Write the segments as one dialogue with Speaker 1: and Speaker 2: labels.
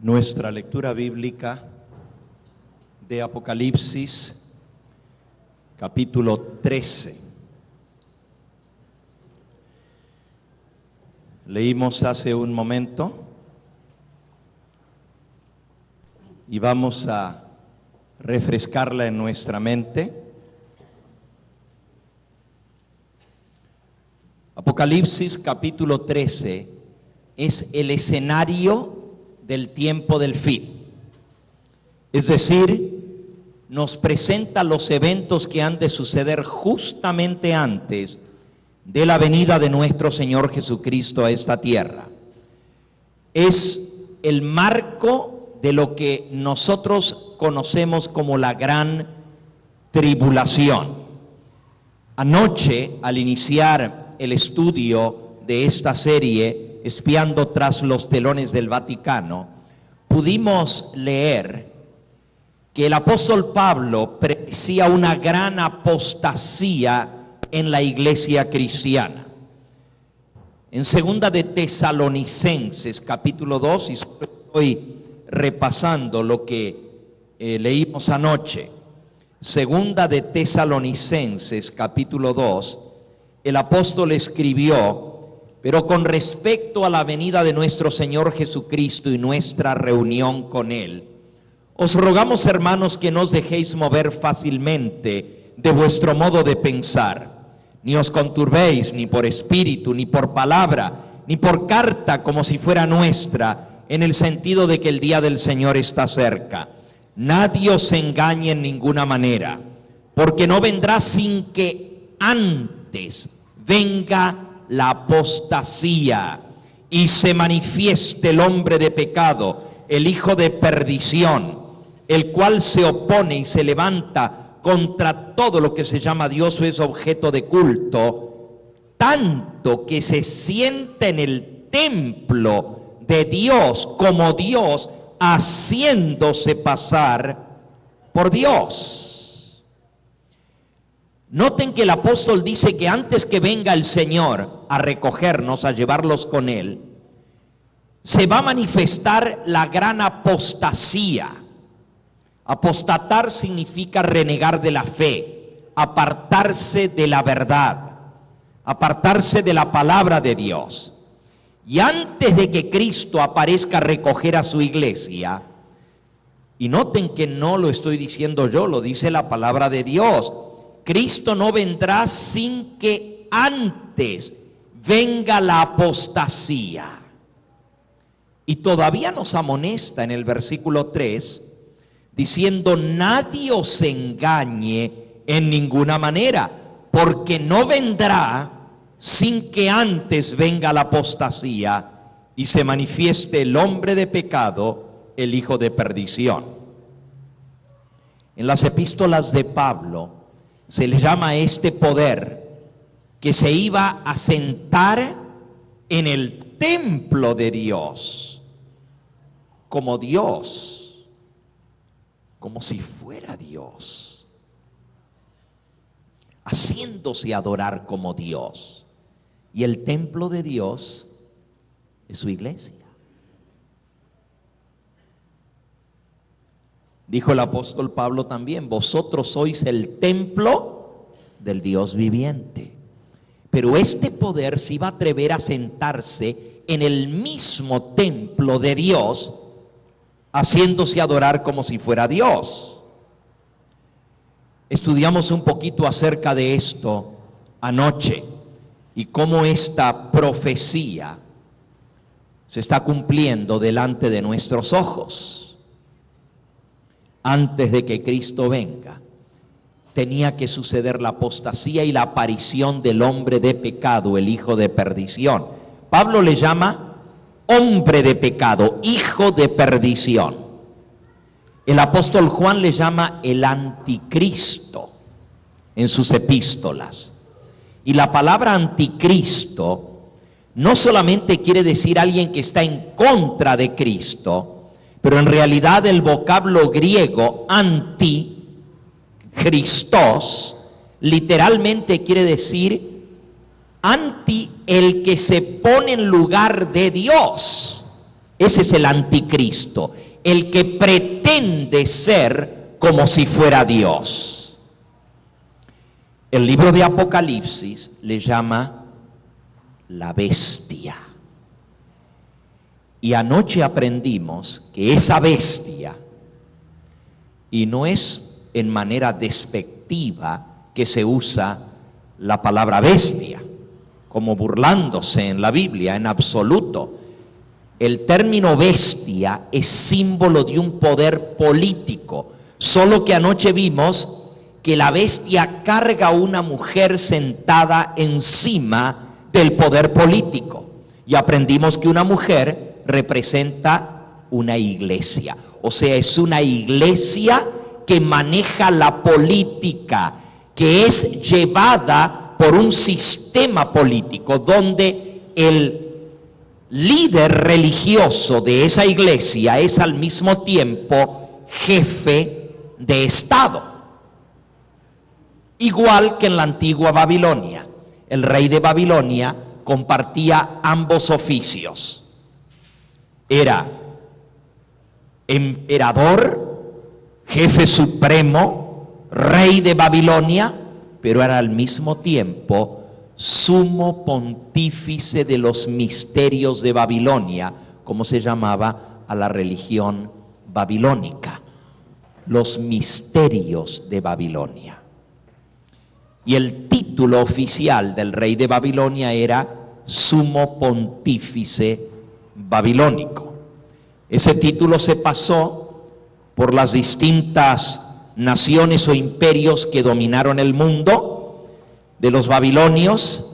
Speaker 1: Nuestra lectura bíblica de Apocalipsis, capítulo 13. Leímos hace un momento y vamos a refrescarla en nuestra mente. Apocalipsis capítulo 13 es el escenario del tiempo del fin. Es decir, nos presenta los eventos que han de suceder justamente antes de la venida de nuestro Señor Jesucristo a esta tierra. Es el marco de lo que nosotros conocemos como la gran tribulación. Anoche, al iniciar el estudio de esta serie, Espiando tras los telones del Vaticano, pudimos leer que el apóstol Pablo predecía una gran apostasía en la iglesia cristiana. En segunda de Tesalonicenses, capítulo 2, y estoy repasando lo que leímos anoche. Segunda de Tesalonicenses, capítulo 2, el apóstol escribió: pero con respecto a la venida de nuestro Señor Jesucristo y nuestra reunión con Él, os rogamos, hermanos, que no os dejéis mover fácilmente de vuestro modo de pensar, ni os conturbéis ni por espíritu, ni por palabra, ni por carta como si fuera nuestra, en el sentido de que el día del Señor está cerca. Nadie os engañe en ninguna manera, porque no vendrá sin que antes venga la apostasía y se manifieste el hombre de pecado, el hijo de perdición, el cual se opone y se levanta contra todo lo que se llama Dios o es objeto de culto, tanto que se sienta en el templo de Dios como Dios, haciéndose pasar por Dios. Noten que el apóstol dice que antes que venga el Señor a recogernos, a llevarlos con Él, se va a manifestar la gran apostasía. Apostatar significa renegar de la fe, apartarse de la verdad, apartarse de la palabra de Dios. Y antes de que Cristo aparezca a recoger a su iglesia, y noten que no lo estoy diciendo yo, lo dice la palabra de Dios, Cristo no vendrá sin que antes venga la apostasía. Y todavía nos amonesta en el versículo 3, diciendo: nadie os engañe en ninguna manera, porque no vendrá sin que antes venga la apostasía y se manifieste el hombre de pecado, el hijo de perdición. En las epístolas de Pablo se le llama a este poder que se iba a sentar en el templo de Dios, como Dios, como si fuera Dios, haciéndose adorar como Dios. Y el templo de Dios es su iglesia. Dijo el apóstol Pablo también: vosotros sois el templo del Dios viviente. Pero este poder se iba a atrever a sentarse en el mismo templo de Dios, haciéndose adorar como si fuera Dios. Estudiamos un poquito acerca de esto anoche y cómo esta profecía se está cumpliendo delante de nuestros ojos. Antes de que Cristo venga, tenía que suceder la apostasía y la aparición del hombre de pecado, el hijo de perdición. Pablo le llama hombre de pecado, hijo de perdición. El apóstol Juan le llama el anticristo en sus epístolas. Y la palabra anticristo no solamente quiere decir alguien que está en contra de Cristo, pero en realidad el vocablo griego anti-Christos literalmente quiere decir anti, el que se pone en lugar de Dios. Ese es el anticristo, el que pretende ser como si fuera Dios. El libro de Apocalipsis le llama la bestia. Y anoche aprendimos que esa bestia, y no es en manera despectiva que se usa la palabra bestia, como burlándose en la Biblia, en absoluto. El término bestia es símbolo de un poder político, solo que anoche vimos que la bestia carga a una mujer sentada encima del poder político. Y aprendimos que una mujer representa una iglesia, o sea, es una iglesia que maneja la política, que es llevada por un sistema político donde el líder religioso de esa iglesia es al mismo tiempo jefe de Estado. Igual que en la antigua Babilonia, el rey de Babilonia compartía ambos oficios. Era emperador, jefe supremo, rey de Babilonia, pero era al mismo tiempo sumo pontífice de los misterios de Babilonia, como se llamaba a la religión babilónica, los misterios de Babilonia. Y el título oficial del rey de Babilonia era sumo pontífice babilónico. Ese título se pasó por las distintas naciones o imperios que dominaron el mundo, de los babilonios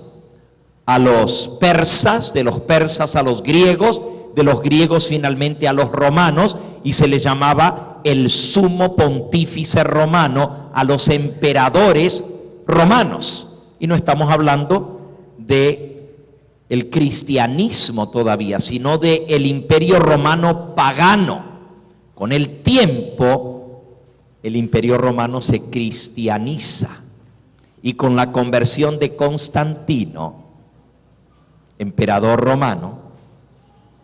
Speaker 1: a los persas, de los persas a los griegos, de los griegos finalmente a los romanos, y se le llamaba el sumo pontífice romano a los emperadores romanos. Y no estamos hablando de el cristianismo todavía, sino de el imperio romano pagano. Con el tiempo, el imperio romano se cristianiza, y con la conversión de Constantino, emperador romano,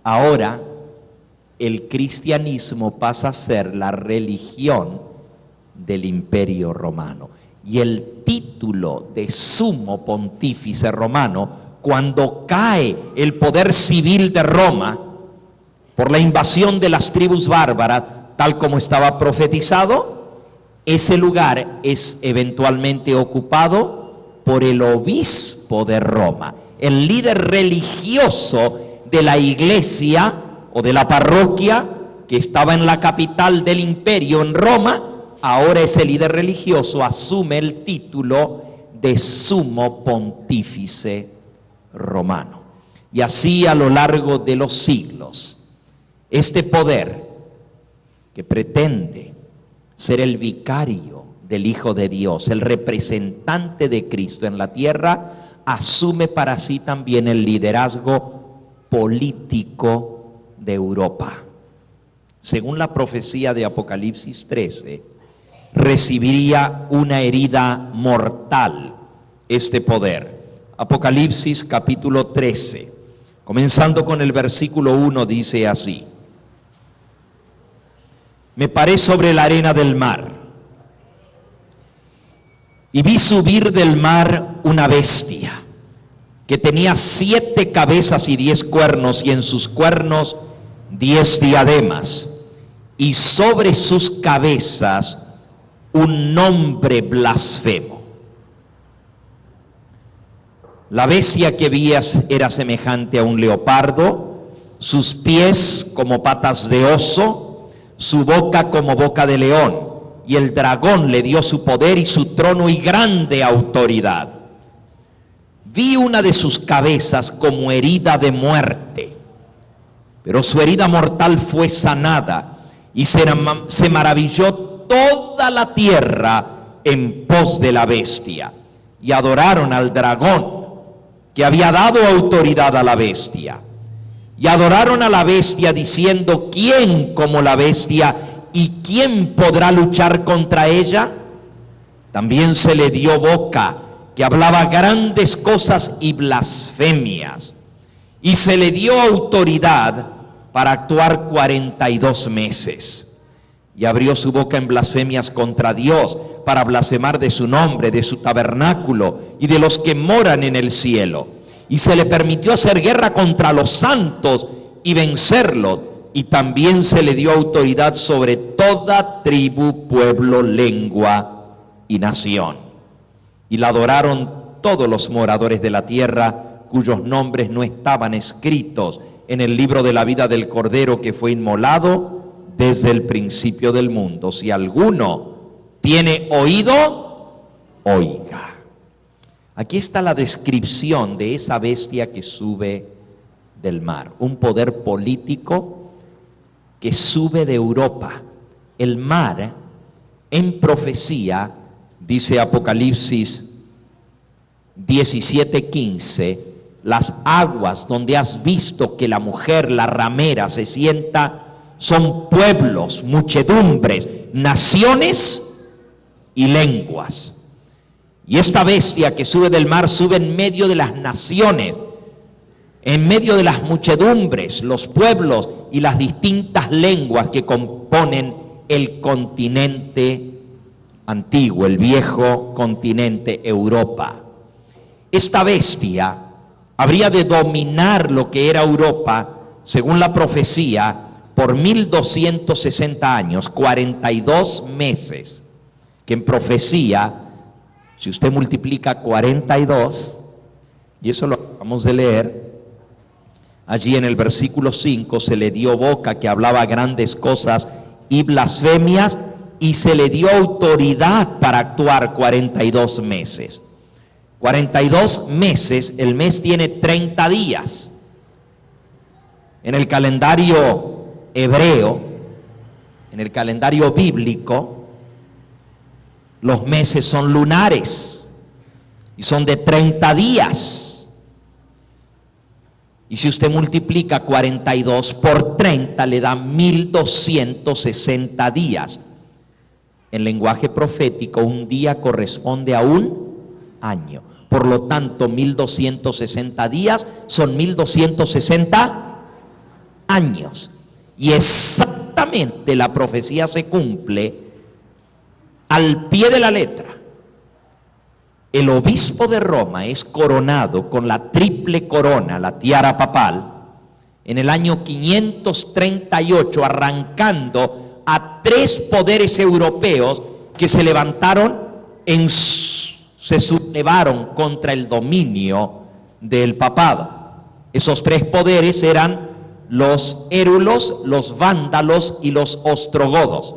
Speaker 1: ahora el cristianismo pasa a ser la religión del imperio romano. Y el título de sumo pontífice romano, cuando cae el poder civil de Roma por la invasión de las tribus bárbaras, tal como estaba profetizado, ese lugar es eventualmente ocupado por el obispo de Roma, el líder religioso de la iglesia o de la parroquia que estaba en la capital del imperio, en Roma. Ahora ese líder religioso asume el título de sumo pontífice romano. Y así a lo largo de los siglos, este poder que pretende ser el vicario del Hijo de Dios, el representante de Cristo en la tierra, asume para sí también el liderazgo político de Europa. Según la profecía de Apocalipsis 13, recibiría una herida mortal este poder. Apocalipsis capítulo 13, comenzando con el versículo 1, dice así: me paré sobre la arena del mar y vi subir del mar una bestia que tenía 7 cabezas y 10 cuernos, y en sus cuernos 10 diademas, y sobre sus cabezas un nombre blasfemo. La bestia que vi era semejante a un leopardo, sus pies como patas de oso, su boca como boca de león, y el dragón le dio su poder y su trono y grande autoridad. Vi una de sus cabezas como herida de muerte, pero su herida mortal fue sanada, y se maravilló toda la tierra en pos de la bestia, y adoraron al dragón que había dado autoridad a la bestia. Y adoraron a la bestia diciendo: ¿quién como la bestia y quién podrá luchar contra ella? También se le dio boca que hablaba grandes cosas y blasfemias, y se le dio autoridad para actuar 42 meses. Y abrió su boca en blasfemias contra Dios, para blasfemar de su nombre, de su tabernáculo y de los que moran en el cielo. Y se le permitió hacer guerra contra los santos y vencerlos. Y también se le dio autoridad sobre toda tribu, pueblo, lengua y nación. Y la adoraron todos los moradores de la tierra, cuyos nombres no estaban escritos en el libro de la vida del Cordero que fue inmolado desde el principio del mundo. Si alguno tiene oído, oiga. Aquí está la descripción de esa bestia que sube del mar, un poder político que sube de Europa. El mar, en profecía, dice Apocalipsis 17:15, las aguas donde has visto que la mujer, la ramera, se sienta, son pueblos, muchedumbres, naciones y lenguas. Y esta bestia que sube del mar sube en medio de las naciones, en medio de las muchedumbres, los pueblos y las distintas lenguas que componen el continente antiguo, el viejo continente Europa. Esta bestia habría de dominar lo que era Europa, según la profecía, por 1260 años, 42 meses, que en profecía, si usted multiplica 42, y eso lo acabamos de leer, allí en el versículo 5, se le dio boca que hablaba grandes cosas y blasfemias, y se le dio autoridad para actuar 42 meses. 42 meses, el mes tiene 30 días. En el calendario hebreo, en el calendario bíblico, los meses son lunares y son de 30 días. Y si usted multiplica 42 por 30, le da 1260 días. En lenguaje profético, un día corresponde a un año. Por lo tanto, 1260 días son 1260 años. Y exactamente la profecía se cumple al pie de la letra. El obispo de Roma es coronado con la triple corona, la tiara papal, en el año 538, arrancando a 3 poderes europeos que se levantaron, se sublevaron contra el dominio del papado. Esos 3 poderes eran los érulos, los vándalos y los ostrogodos.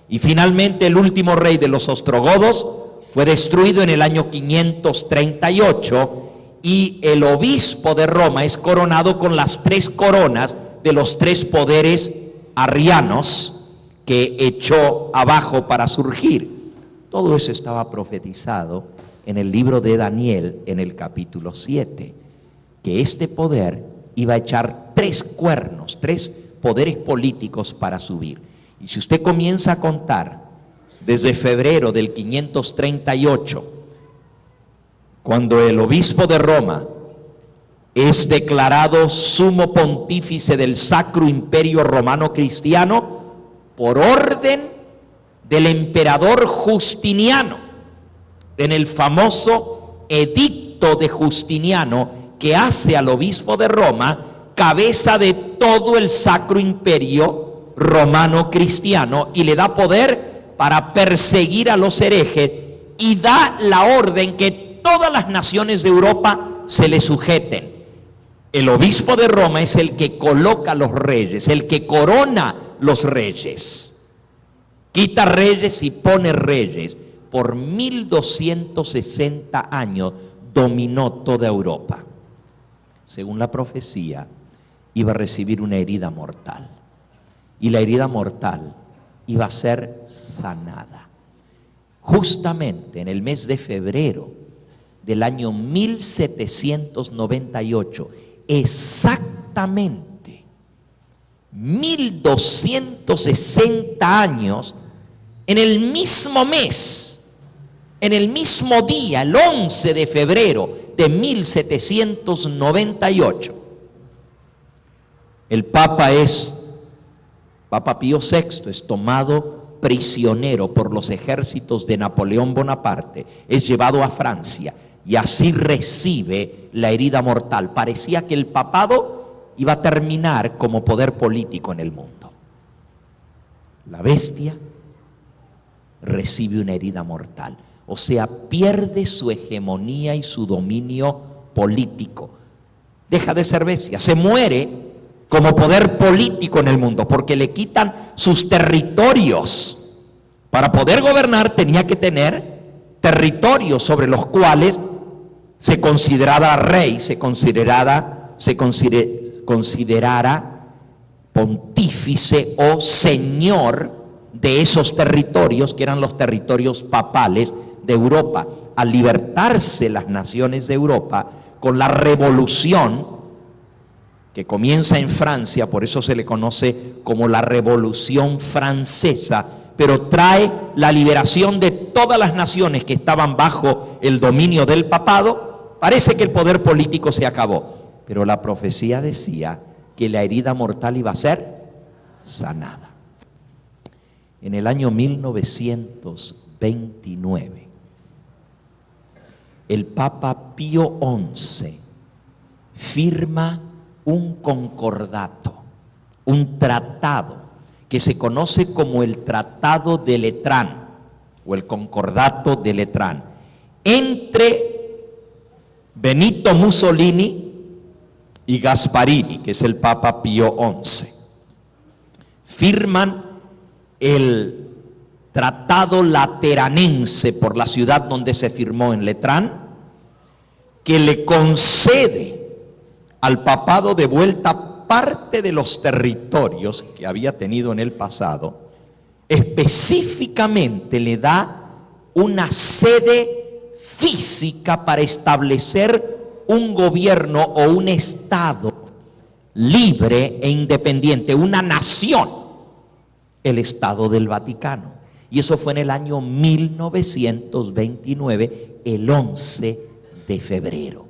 Speaker 1: Y finalmente el último rey de los ostrogodos fue destruido en el año 538, y el obispo de Roma es coronado con las 3 coronas de los 3 poderes arrianos que echó abajo para surgir. Todo eso estaba profetizado en el libro de Daniel, en el capítulo 7, que este poder iba a echar 3 cuernos, 3 poderes políticos para subir. Y si usted comienza a contar desde febrero del 538, cuando el obispo de Roma es declarado sumo pontífice del Sacro Imperio Romano Cristiano por orden del emperador Justiniano, en el famoso edicto de Justiniano, que hace al obispo de Roma cabeza de todo el Sacro Imperio Romano Cristiano, y le da poder para perseguir a los herejes, y da la orden que todas las naciones de Europa se le sujeten. El obispo de Roma es el que coloca los reyes, el que corona los reyes, quita reyes y pone reyes. Por 1260 años dominó toda Europa. Según la profecía, iba a recibir una herida mortal, y la herida mortal iba a ser sanada. Justamente en el mes de febrero del año 1798, exactamente 1260 años, en el mismo mes, en el mismo día, el 11 de febrero de 1798, El Papa Pío VI es tomado prisionero por los ejércitos de Napoleón Bonaparte, es llevado a Francia y así recibe la herida mortal. Parecía que el papado iba a terminar como poder político en el mundo. La bestia recibe una herida mortal, o sea, pierde su hegemonía y su dominio político. Deja de ser bestia, se muere como poder político en el mundo, porque le quitan sus territorios. Para poder gobernar tenía que tener territorios sobre los cuales se considerara rey, se considerara pontífice o señor de esos territorios, que eran los territorios papales de Europa. Al libertarse las naciones de Europa con la revolución que comienza en Francia, por eso se le conoce como la Revolución Francesa, pero trae la liberación de todas las naciones que estaban bajo el dominio del papado. Parece que el poder político se acabó, pero la profecía decía que la herida mortal iba a ser sanada. En el año 1929, el Papa Pío XI firma un concordato, un tratado que se conoce como el Tratado de Letrán o el Concordato de Letrán entre Benito Mussolini y Gasparini, que es el Papa Pío XI. Firman el Tratado Lateranense por la ciudad donde se firmó en Letrán, que le concede al papado de vuelta parte de los territorios que había tenido en el pasado. Específicamente le da una sede física para establecer un gobierno o un estado libre e independiente, una nación, el Estado del Vaticano. Y eso fue en el año 1929, el 11 de febrero.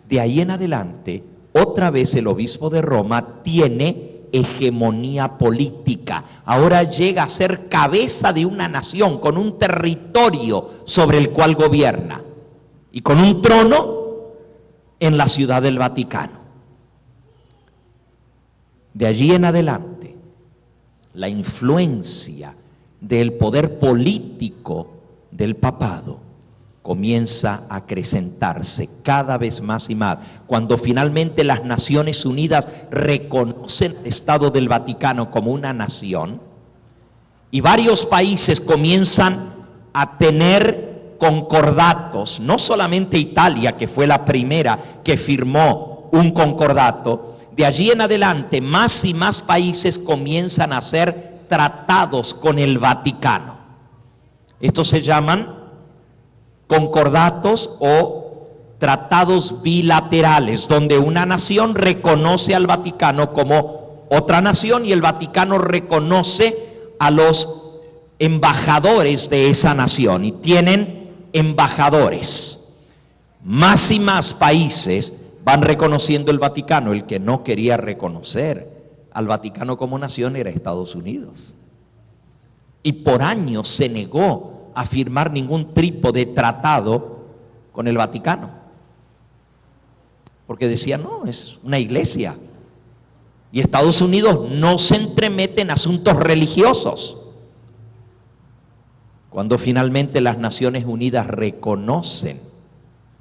Speaker 1: De ahí en adelante, otra vez el obispo de Roma tiene hegemonía política. Ahora llega a ser cabeza de una nación con un territorio sobre el cual gobierna y con un trono en la ciudad del Vaticano. De allí en adelante, la influencia del poder político del papado comienza a acrecentarse cada vez más y más. Cuando finalmente las Naciones Unidas reconocen el Estado del Vaticano como una nación y varios países comienzan a tener concordatos, no solamente Italia, que fue la primera que firmó un concordato, de allí en adelante más y más países comienzan a hacer tratados con el Vaticano. Estos se llaman concordatos o tratados bilaterales, donde una nación reconoce al Vaticano como otra nación y el Vaticano reconoce a los embajadores de esa nación y tienen embajadores. Más y más países van reconociendo el Vaticano. El que no quería reconocer al Vaticano como nación era Estados Unidos, y por años se negó a firmar ningún tipo de tratado con el Vaticano, porque decía, no, es una iglesia y Estados Unidos no se entremete en asuntos religiosos. Cuando finalmente las Naciones Unidas reconocen,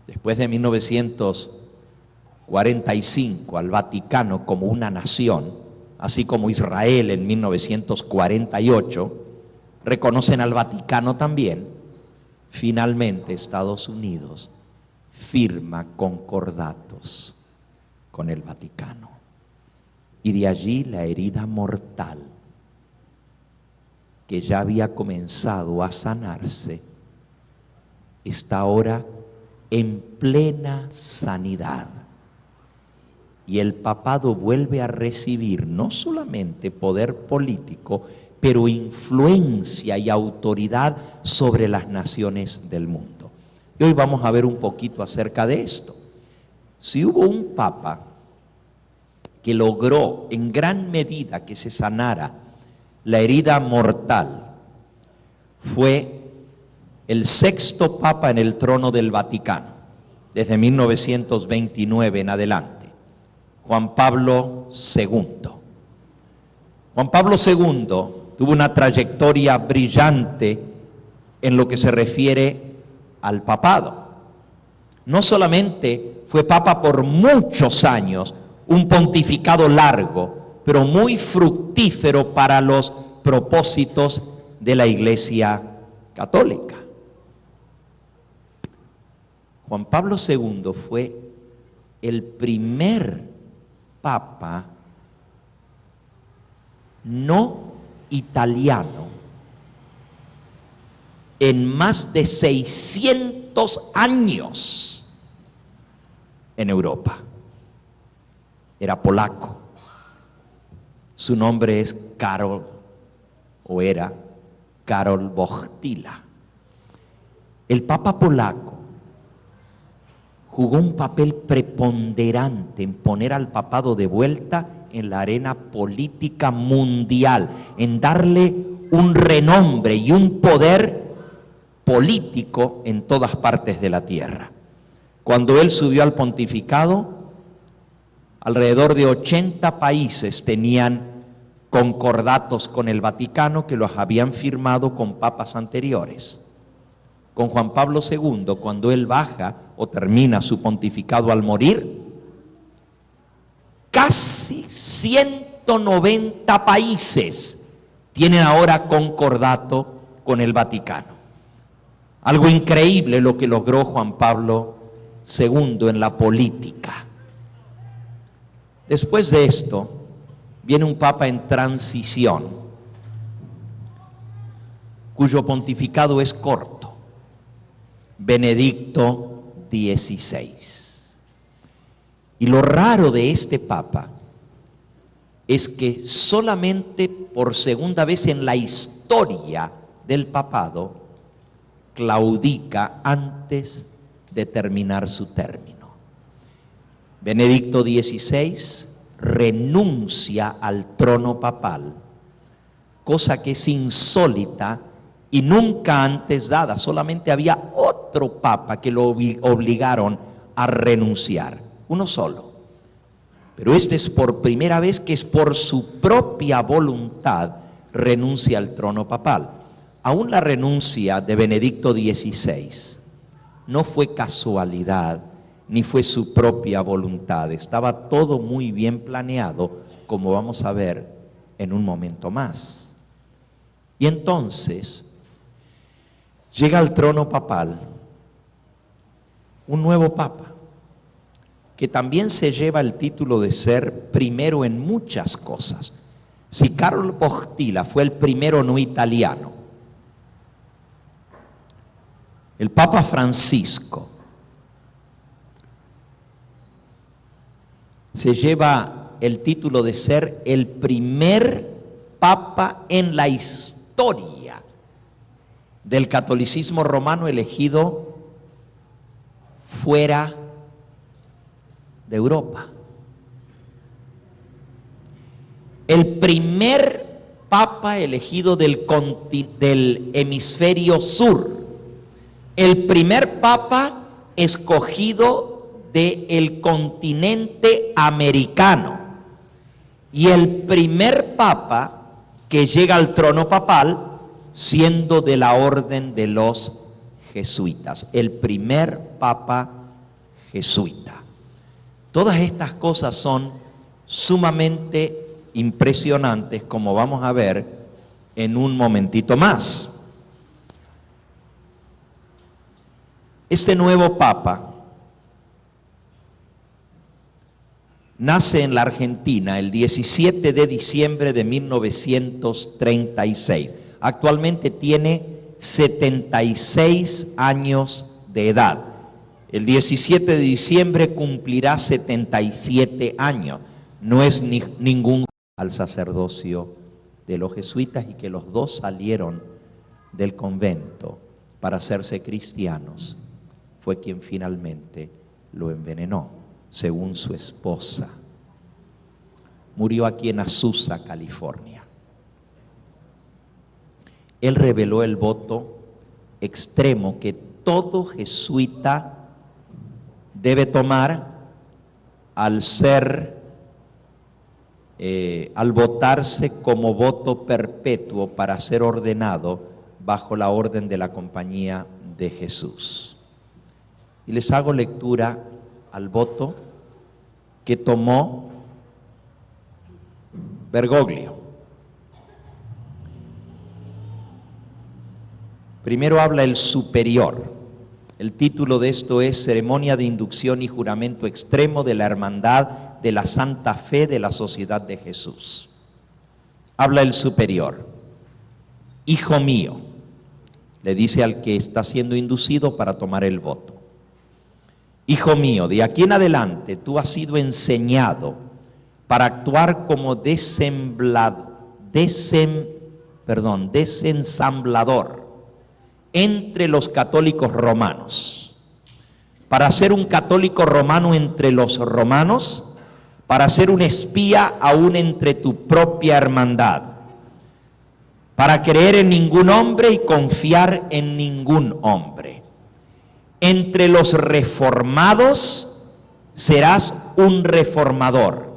Speaker 1: después de 1945, al Vaticano como una nación, así como Israel en 1948, reconocen al Vaticano también, finalmente Estados Unidos firma concordatos con el Vaticano. Y de allí la herida mortal, que ya había comenzado a sanarse, está ahora en plena sanidad. Y el papado vuelve a recibir no solamente poder político, pero influencia y autoridad sobre las naciones del mundo. Y hoy vamos a ver un poquito acerca de esto. Si hubo un papa que logró en gran medida que se sanara la herida mortal fue el sexto papa en el trono del Vaticano, desde 1929 en adelante, Juan Pablo II. Juan Pablo II tuvo una trayectoria brillante en lo que se refiere al papado. No solamente fue papa por muchos años, un pontificado largo, pero muy fructífero para los propósitos de la Iglesia Católica. Juan Pablo II fue el primer papa no italiano en más de 600 años en Europa. Era polaco. Su nombre es Karol, o era Karol Wojtyła. El papa polaco jugó un papel preponderante en poner al papado de vuelta en la arena política mundial, en darle un renombre y un poder político en todas partes de la tierra. Cuando él subió al pontificado, alrededor de 80 países tenían concordatos con el Vaticano que los habían firmado con papas anteriores. Con Juan Pablo II, cuando él baja o termina su pontificado al morir, casi 190 países tienen ahora concordato con el Vaticano. Algo increíble lo que logró Juan Pablo II en la política. Después de esto, viene un papa en transición, cuyo pontificado es corto, Benedicto XVI. Y lo raro de este papa es que solamente por segunda vez en la historia del papado claudica antes de terminar su término. Benedicto XVI renuncia al trono papal, cosa que es insólita y nunca antes dada. Solamente había otro papa que lo obligaron a renunciar, uno solo. Pero este es por primera vez que es por su propia voluntad renuncia al trono papal. Aún la renuncia de Benedicto XVI no fue casualidad, ni fue su propia voluntad. Estaba todo muy bien planeado, como vamos a ver en un momento más. Y entonces llega al trono papal un nuevo papa, que también se lleva el título de ser primero en muchas cosas. Si Karol Wojtyła fue el primero no italiano, el Papa Francisco se lleva el título de ser el primer papa en la historia del catolicismo romano elegido fuera de Europa. El primer papa elegido del hemisferio sur. El primer papa escogido del continente americano y el primer papa que llega al trono papal siendo de la orden de los jesuitas, el primer papa jesuita. Todas estas cosas son sumamente impresionantes, como vamos a ver en un momentito más. Este nuevo papa nace en la Argentina el 17 de diciembre de 1936. Actualmente tiene 76 años de edad. El 17 de diciembre cumplirá 77 años. No es ningún al sacerdocio de los jesuitas, y que los dos salieron del convento para hacerse cristianos. Fue quien finalmente lo envenenó, según su esposa. murió aquí en Azusa, California. Él reveló el voto extremo que todo jesuita debe tomar al votarse como voto perpetuo para ser ordenado bajo la orden de la Compañía de Jesús. Y les hago lectura al voto que tomó Bergoglio. Primero habla el superior. El título de esto es Ceremonia de Inducción y Juramento Extremo de la Hermandad de la Santa Fe de la Sociedad de Jesús. Habla el superior. Hijo mío, le dice al que está siendo inducido para tomar el voto. Hijo mío, de aquí en adelante tú has sido enseñado para actuar como desensamblador entre los católicos romanos, para ser un católico romano entre los romanos, para ser un espía aún entre tu propia hermandad, para creer en ningún hombre y confiar en ningún hombre. Entre los reformados serás un reformador,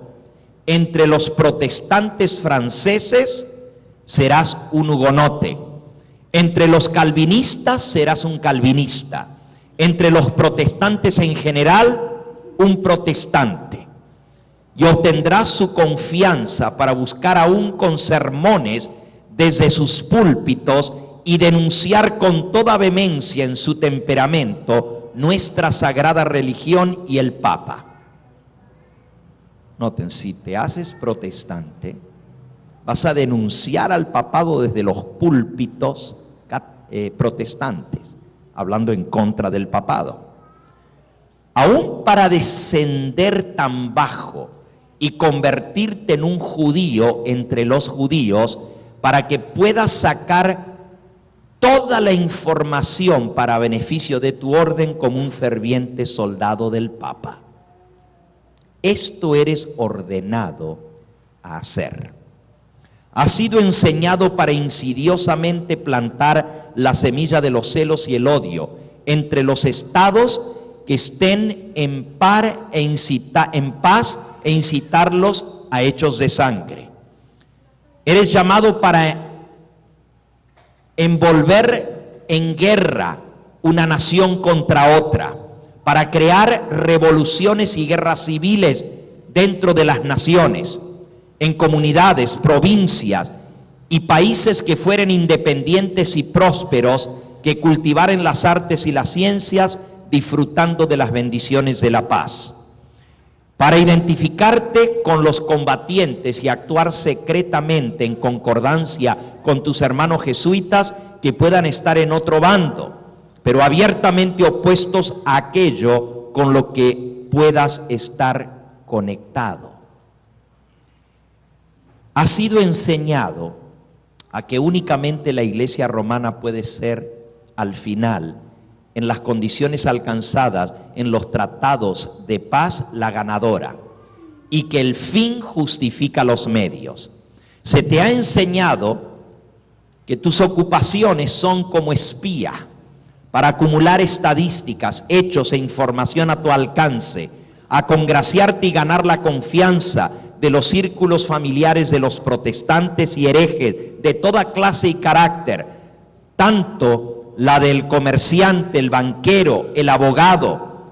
Speaker 1: entre los protestantes franceses serás un hugonote, entre los calvinistas serás un calvinista, entre los protestantes en general, un protestante. Y obtendrás su confianza para buscar aún con sermones desde sus púlpitos y denunciar con toda vehemencia en su temperamento nuestra sagrada religión y el Papa. Noten, si te haces protestante, vas a denunciar al papado desde los púlpitos protestantes, hablando en contra del papado. Aún para descender tan bajo y convertirte en un judío entre los judíos, para que puedas sacar toda la información para beneficio de tu orden como un ferviente soldado del Papa. Esto eres ordenado a hacer. Has sido enseñado para insidiosamente plantar la semilla de los celos y el odio entre los estados que estén en paz e incitarlos a hechos de sangre. Eres llamado para envolver en guerra una nación contra otra, para crear revoluciones y guerras civiles dentro de las naciones, en comunidades, provincias y países que fueren independientes y prósperos, que cultivaren las artes y las ciencias, disfrutando de las bendiciones de la paz. Para identificarte con los combatientes y actuar secretamente en concordancia con tus hermanos jesuitas que puedan estar en otro bando, pero abiertamente opuestos a aquello con lo que puedas estar conectado. Ha sido enseñado a que únicamente la Iglesia romana puede ser, al final, en las condiciones alcanzadas en los tratados de paz, la ganadora, y que el fin justifica los medios. Se te ha enseñado que tus ocupaciones son como espía, para acumular estadísticas, hechos e información a tu alcance, a congraciarte y ganar la confianza de los círculos familiares de los protestantes y herejes de toda clase y carácter, tanto la del comerciante, el banquero, el abogado,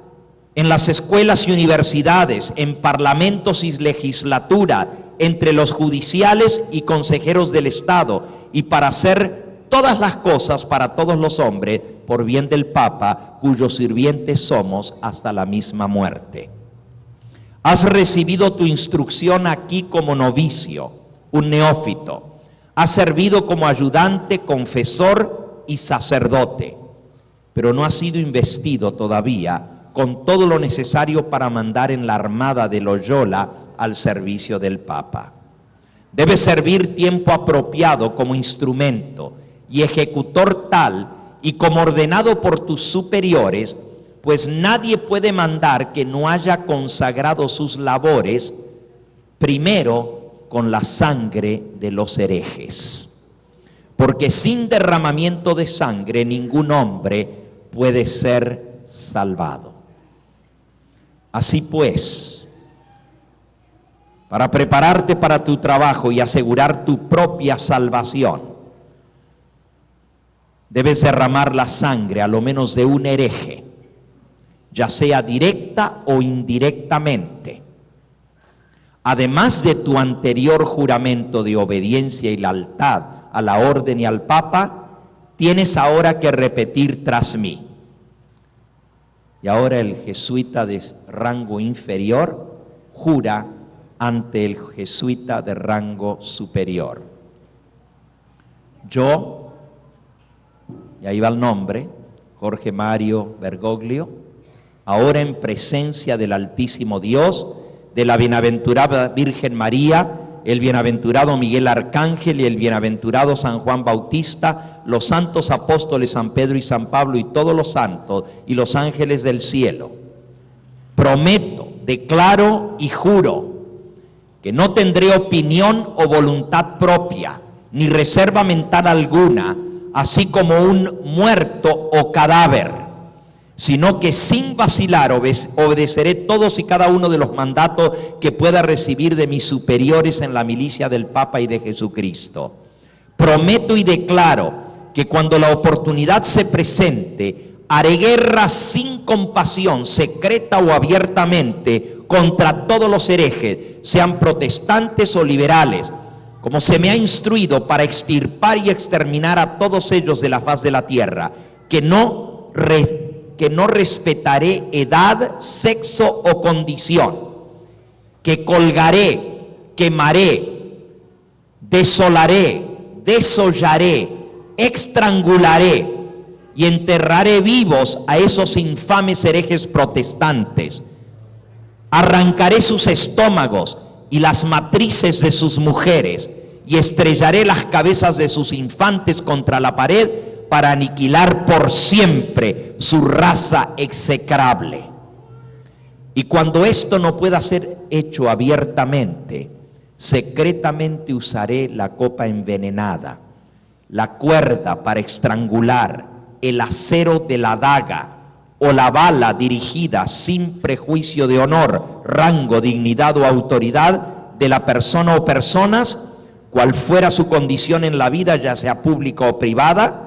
Speaker 1: en las escuelas y universidades, en parlamentos y legislatura, entre los judiciales y consejeros del Estado, y para hacer todas las cosas para todos los hombres, por bien del Papa, cuyos sirvientes somos hasta la misma muerte. Has recibido tu instrucción aquí como novicio, un neófito. Has servido como ayudante, confesor y sacerdote, pero no has sido investido todavía con todo lo necesario para mandar en la armada de Loyola al servicio del Papa. Debes servir tiempo apropiado como instrumento y ejecutor tal y como ordenado por tus superiores, pues nadie puede mandar que no haya consagrado sus labores primero con la sangre de los herejes, porque sin derramamiento de sangre ningún hombre puede ser salvado. Así pues, para prepararte para tu trabajo y asegurar tu propia salvación, debes derramar la sangre a lo menos de un hereje, ya sea directa o indirectamente. Además de tu anterior juramento de obediencia y lealtad a la orden y al Papa, tienes ahora que repetir tras mí. Y ahora el jesuita de rango inferior jura ante el jesuita de rango superior. Yo, y ahí va el nombre, Jorge Mario Bergoglio, ahora en presencia del Altísimo Dios, de la bienaventurada Virgen María, el bienaventurado Miguel Arcángel y el bienaventurado San Juan Bautista, los santos apóstoles San Pedro y San Pablo y todos los santos y los ángeles del cielo, prometo, declaro y juro que no tendré opinión o voluntad propia, ni reserva mental alguna, así como un muerto o cadáver, sino que sin vacilar obedeceré todos y cada uno de los mandatos que pueda recibir de mis superiores en la milicia del Papa y de Jesucristo. Prometo y declaro que cuando la oportunidad se presente, haré guerra sin compasión, secreta o abiertamente, contra todos los herejes, sean protestantes o liberales, como se me ha instruido, para extirpar y exterminar a todos ellos de la faz de la tierra, que no respetaré edad, sexo o condición, que colgaré, quemaré, desolaré, desollaré, estrangularé y enterraré vivos a esos infames herejes protestantes. Arrancaré sus estómagos y las matrices de sus mujeres y estrellaré las cabezas de sus infantes contra la pared para aniquilar por siempre su raza execrable. Y cuando esto no pueda ser hecho abiertamente, secretamente usaré la copa envenenada, la cuerda para estrangular, el acero de la daga o la bala dirigida sin prejuicio de honor, rango, dignidad o autoridad de la persona o personas, cual fuera su condición en la vida, ya sea pública o privada,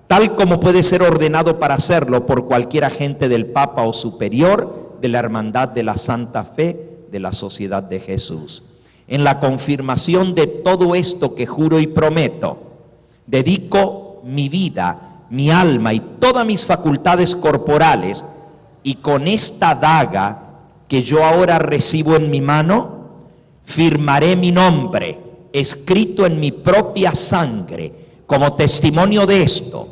Speaker 1: tal como puede ser ordenado para hacerlo por cualquier agente del Papa o superior de la Hermandad de la Santa Fe de la Sociedad de Jesús. En la confirmación de todo esto que juro y prometo, dedico mi vida, mi alma y todas mis facultades corporales, y con esta daga que yo ahora recibo en mi mano, firmaré mi nombre, escrito en mi propia sangre, como testimonio de esto.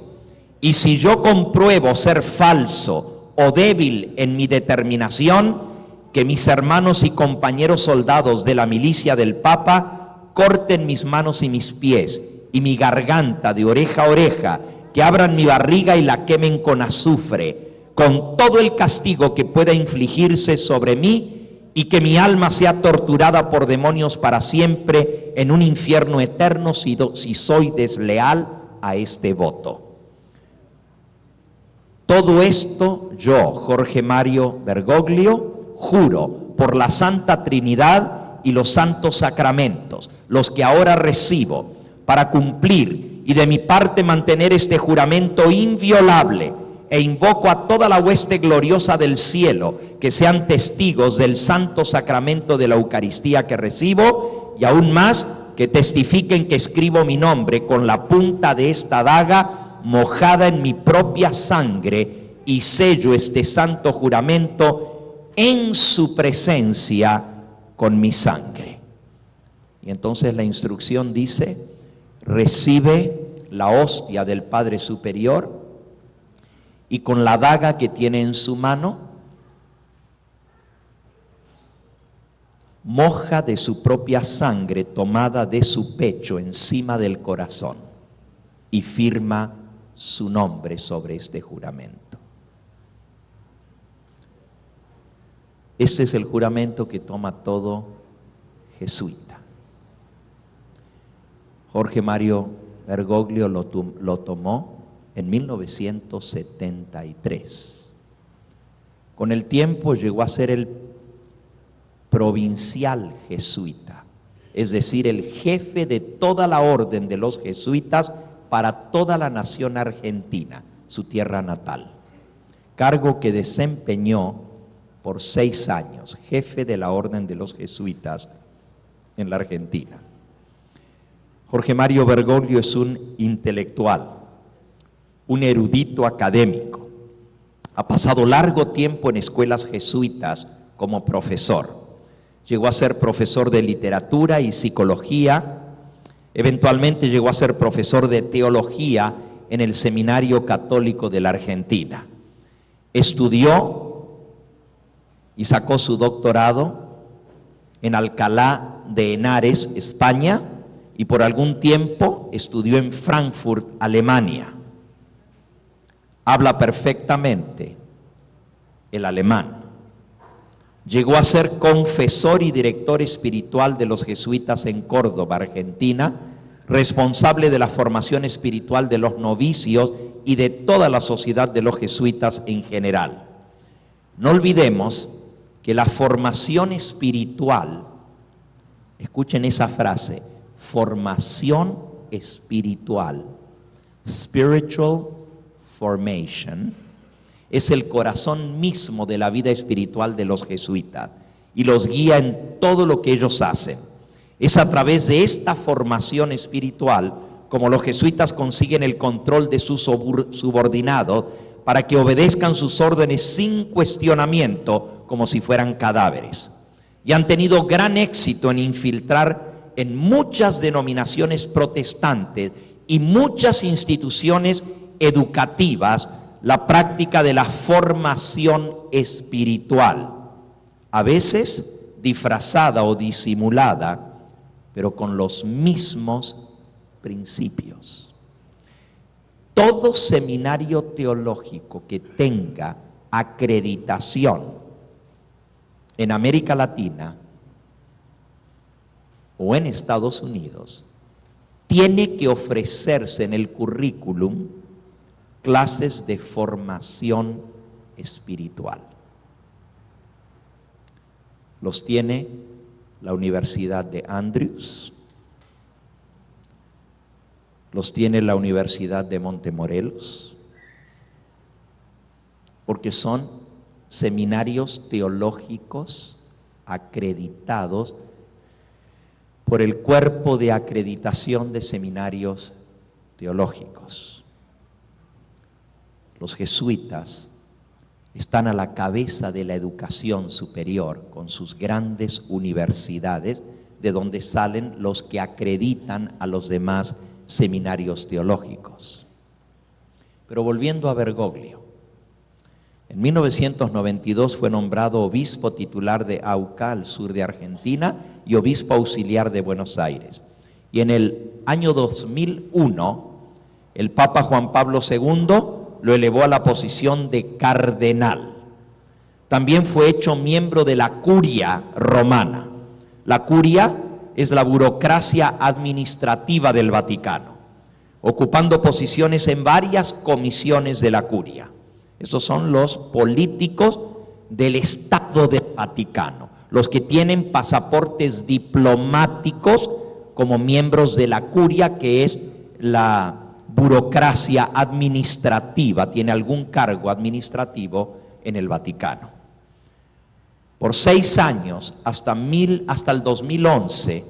Speaker 1: Y si yo compruebo ser falso o débil en mi determinación, que mis hermanos y compañeros soldados de la milicia del Papa corten mis manos y mis pies y mi garganta de oreja a oreja, que abran mi barriga y la quemen con azufre, con todo el castigo que pueda infligirse sobre mí, y que mi alma sea torturada por demonios para siempre en un infierno eterno si soy desleal a este voto. Todo esto yo, Jorge Mario Bergoglio, juro por la Santa Trinidad y los santos sacramentos, los que ahora recibo, para cumplir y de mi parte mantener este juramento inviolable, e invoco a toda la hueste gloriosa del cielo que sean testigos del santo sacramento de la Eucaristía que recibo, y aún más que testifiquen que escribo mi nombre con la punta de esta daga mojada en mi propia sangre, y sello este santo juramento en su presencia con mi sangre. Y entonces la instrucción dice: recibe la hostia del Padre Superior y con la daga que tiene en su mano, moja de su propia sangre tomada de su pecho encima del corazón y firma su nombre sobre este juramento. Este es el juramento que toma todo jesuita. Jorge Mario Bergoglio lo tomó en 1973. Con el tiempo llegó a ser el provincial jesuita, es decir, el jefe de toda la orden de los jesuitas para toda la nación argentina, su tierra natal. Cargo que desempeñó por 6 años, jefe de la orden de los jesuitas en la Argentina. Jorge Mario Bergoglio es un intelectual, un erudito académico. Ha pasado largo tiempo en escuelas jesuitas como profesor. Llegó a ser profesor de literatura y psicología. Eventualmente llegó a ser profesor de teología en el Seminario Católico de la Argentina. Estudió y sacó su doctorado en Alcalá de Henares, España, y por algún tiempo estudió en Frankfurt, Alemania. Habla perfectamente el alemán. Llegó a ser confesor y director espiritual de los jesuitas en Córdoba, Argentina, responsable de la formación espiritual de los novicios y de toda la sociedad de los jesuitas en general. No olvidemos que la formación espiritual, escuchen esa frase, formación espiritual, spiritual formation, es el corazón mismo de la vida espiritual de los jesuitas y los guía en todo lo que ellos hacen. Es a través de esta formación espiritual como los jesuitas consiguen el control de sus subordinados para que obedezcan sus órdenes sin cuestionamiento como si fueran cadáveres. Y han tenido gran éxito en infiltrar en muchas denominaciones protestantes y muchas instituciones educativas la práctica de la formación espiritual, a veces disfrazada o disimulada, pero con los mismos principios. Todo seminario teológico que tenga acreditación en América Latina o en Estados Unidos tiene que ofrecerse en el currículum clases de formación espiritual. Los tiene la Universidad de Andrews, los tiene la Universidad de Montemorelos, porque son seminarios teológicos acreditados por el Cuerpo de Acreditación de Seminarios Teológicos. Los jesuitas están a la cabeza de la educación superior con sus grandes universidades, de donde salen los que acreditan a los demás seminarios teológicos. Pero volviendo a Bergoglio, en 1992 fue nombrado obispo titular de Aucá, al sur de Argentina, y obispo auxiliar de Buenos Aires. Y en el año 2001, el Papa Juan Pablo II lo elevó a la posición de cardenal. También fue hecho miembro de la Curia romana. La Curia es la burocracia administrativa del Vaticano, ocupando posiciones en varias comisiones de la Curia. Estos son los políticos del Estado del Vaticano, los que tienen pasaportes diplomáticos como miembros de la Curia, que es la burocracia administrativa, tiene algún cargo administrativo en el Vaticano. Por 6 años, hasta el 2011,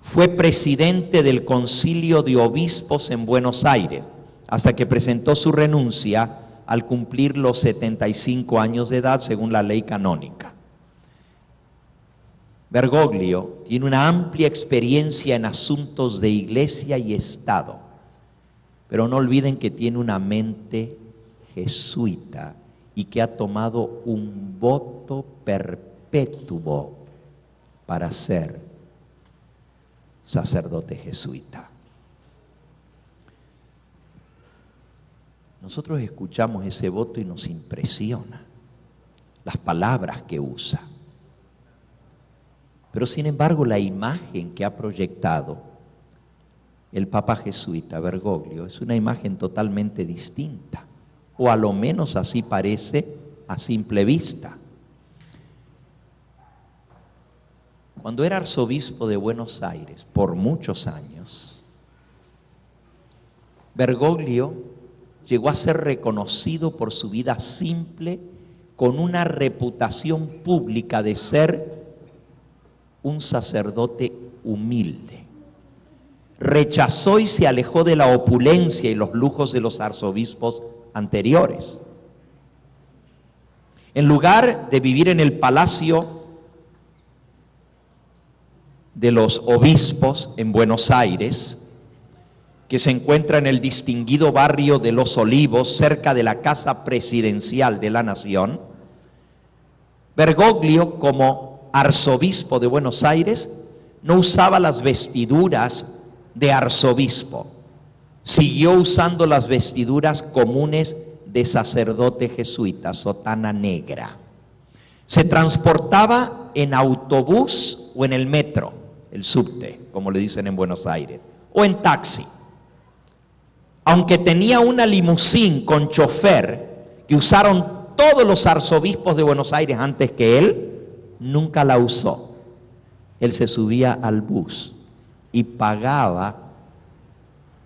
Speaker 1: fue presidente del Concilio de Obispos en Buenos Aires, hasta que presentó su renuncia al cumplir los 75 años de edad, según la ley canónica. Bergoglio tiene una amplia experiencia en asuntos de iglesia y Estado, pero no olviden que tiene una mente jesuita y que ha tomado un voto perpetuo para ser sacerdote jesuita. Nosotros escuchamos ese voto y nos impresiona las palabras que usa. Pero sin embargo, la imagen que ha proyectado el Papa jesuita Bergoglio es una imagen totalmente distinta, o a lo menos así parece a simple vista. Cuando era arzobispo de Buenos Aires por muchos años, Bergoglio llegó a ser reconocido por su vida simple, con una reputación pública de ser un sacerdote humilde. Rechazó y se alejó de la opulencia y los lujos de los arzobispos anteriores. En lugar de vivir en el palacio de los obispos en Buenos Aires, que se encuentra en el distinguido barrio de Los Olivos, cerca de la Casa Presidencial de la Nación, Bergoglio, como arzobispo de Buenos Aires, no usaba las vestiduras de arzobispo. Siguió usando las vestiduras comunes de sacerdote jesuita, sotana negra. Se transportaba en autobús o en el metro, el subte, como le dicen en Buenos Aires, o en taxi. Aunque tenía una limusín con chofer que usaron todos los arzobispos de Buenos Aires antes que él, nunca la usó. Él se subía al bus y pagaba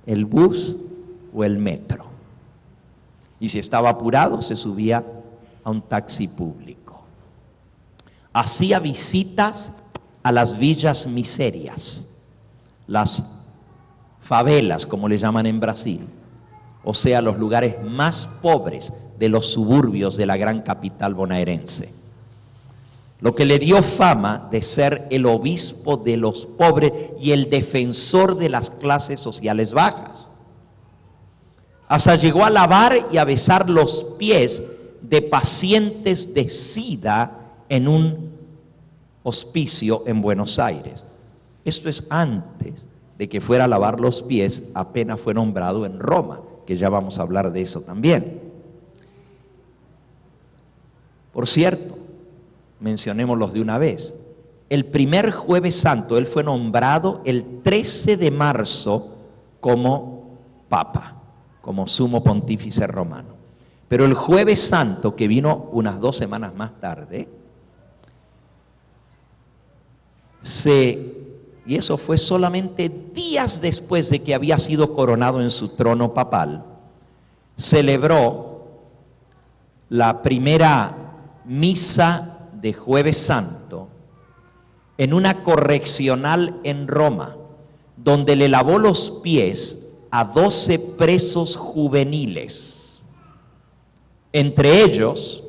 Speaker 1: el bus o el metro. Y si estaba apurado, se subía a un taxi público. Hacía visitas a las villas miserias, las favelas, como le llaman en Brasil, o sea, los lugares más pobres de los suburbios de la gran capital bonaerense. Lo que le dio fama de ser el obispo de los pobres y el defensor de las clases sociales bajas. Hasta llegó a lavar y a besar los pies de pacientes de SIDA en un hospicio en Buenos Aires. Esto es antes de que fuera a lavar los pies, apenas fue nombrado en Roma, que ya vamos a hablar de eso también. Por cierto, mencionémoslos de una vez. El primer Jueves Santo, él fue nombrado el 13 de marzo como Papa, como Sumo Pontífice Romano. Pero el Jueves Santo, que vino unas 2 semanas más tarde, y eso fue solamente días después de que había sido coronado en su trono papal, celebró la primera misa de Jueves Santo en una correccional en Roma, donde le lavó los pies a 12 presos juveniles, entre ellos,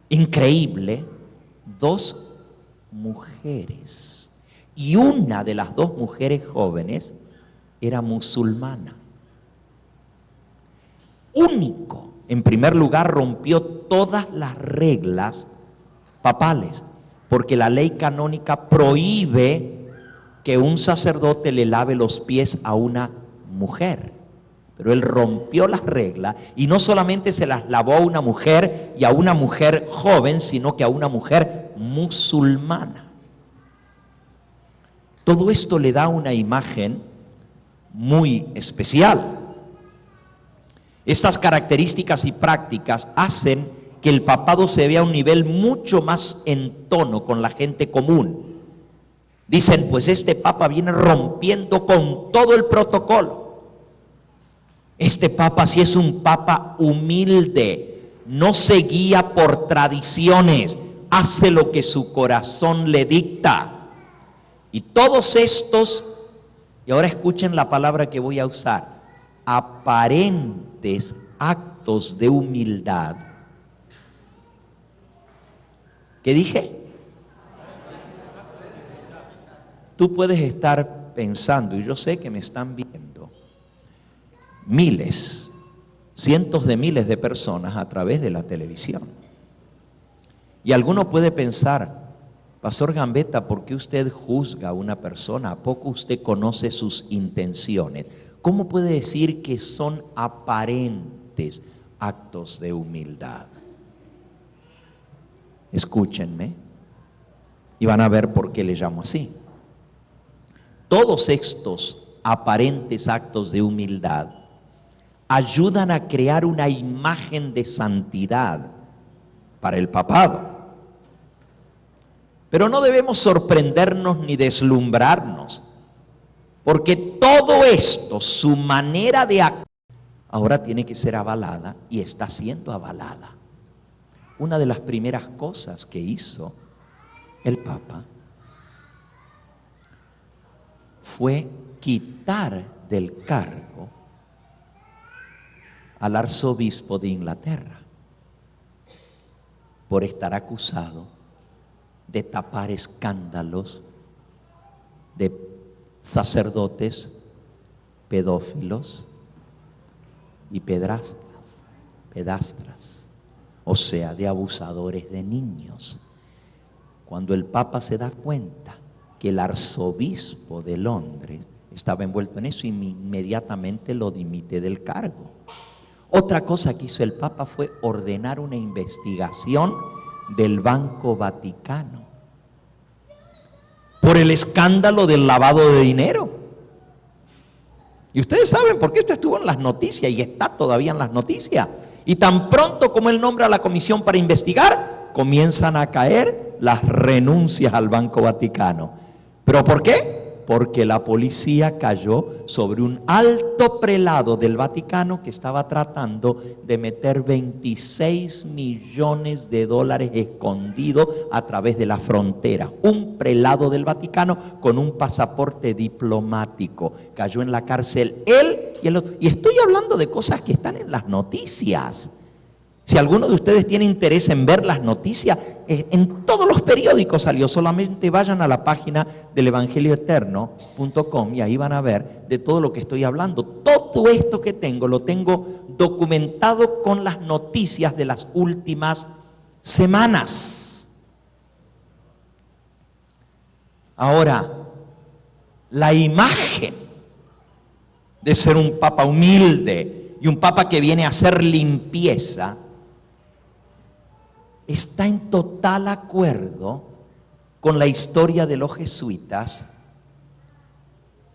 Speaker 1: increíble, 2 mujeres, y una de las 2 mujeres jóvenes era musulmana. Único, en primer lugar, rompió todas las reglas papales, porque la ley canónica prohíbe que un sacerdote le lave los pies a una mujer. Pero él rompió las reglas y no solamente se las lavó a una mujer y a una mujer joven, sino que a una mujer musulmana. Todo esto le da una imagen muy especial. Estas características y prácticas hacen que el papado se vea a un nivel mucho más en tono con la gente común. Dicen, pues este papa viene rompiendo con todo el protocolo. Este papa sí es un papa humilde, no se guía por tradiciones, hace lo que su corazón le dicta. Y todos estos, y ahora escuchen la palabra que voy a usar, aparentes actos de humildad. ¿Qué dije? Tú puedes estar pensando, y yo sé que me están viendo, miles, cientos de miles de personas a través de la televisión. Y alguno puede pensar, Pastor Gambetta, ¿por qué usted juzga a una persona? ¿A poco usted conoce sus intenciones? ¿Cómo puede decir que son aparentes actos de humildad? Escúchenme. Y van a ver por qué le llamo así. Todos estos aparentes actos de humildad ayudan a crear una imagen de santidad para el papado. Pero no debemos sorprendernos ni deslumbrarnos, porque todo esto, su manera de actuar, ahora tiene que ser avalada y está siendo avalada. Una de las primeras cosas que hizo el Papa fue quitar del cargo al arzobispo de Inglaterra por estar acusado de tapar escándalos de sacerdotes pedófilos y pedastras, o sea, de abusadores de niños. Cuando el Papa se da cuenta que el arzobispo de Londres estaba envuelto en eso, inmediatamente lo dimite del cargo. Otra cosa que hizo el Papa fue ordenar una investigación del Banco Vaticano por el escándalo del lavado de dinero. Y ustedes saben por qué esto estuvo en las noticias y está todavía en las noticias. Y tan pronto como él nombra a la comisión para investigar, comienzan a caer las renuncias al Banco Vaticano. ¿Pero por qué? Porque la policía cayó sobre un alto prelado del Vaticano que estaba tratando de meter 26 millones de dólares escondidos a través de la frontera. Un prelado del Vaticano con un pasaporte diplomático. Cayó en la cárcel él y el otro. Y estoy hablando de cosas que están en las noticias. Si alguno de ustedes tiene interés en ver las noticias, en todos los periódicos salió, solamente vayan a la página del evangelioeterno.com y ahí van a ver de todo lo que estoy hablando. Todo esto que tengo, lo tengo documentado con las noticias de las últimas semanas. Ahora, la imagen de ser un papa humilde y un papa que viene a hacer limpieza está en total acuerdo con la historia de los jesuitas,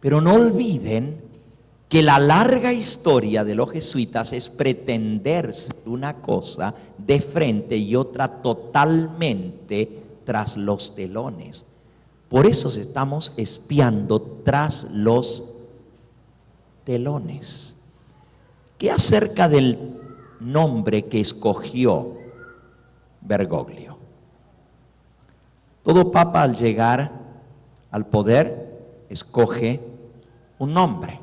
Speaker 1: pero no olviden que la larga historia de los jesuitas es pretender ser una cosa de frente y otra totalmente tras los telones. Por eso estamos espiando tras los telones. ¿Qué acerca del nombre que escogió Bergoglio? Todo papa al llegar al poder escoge un nombre.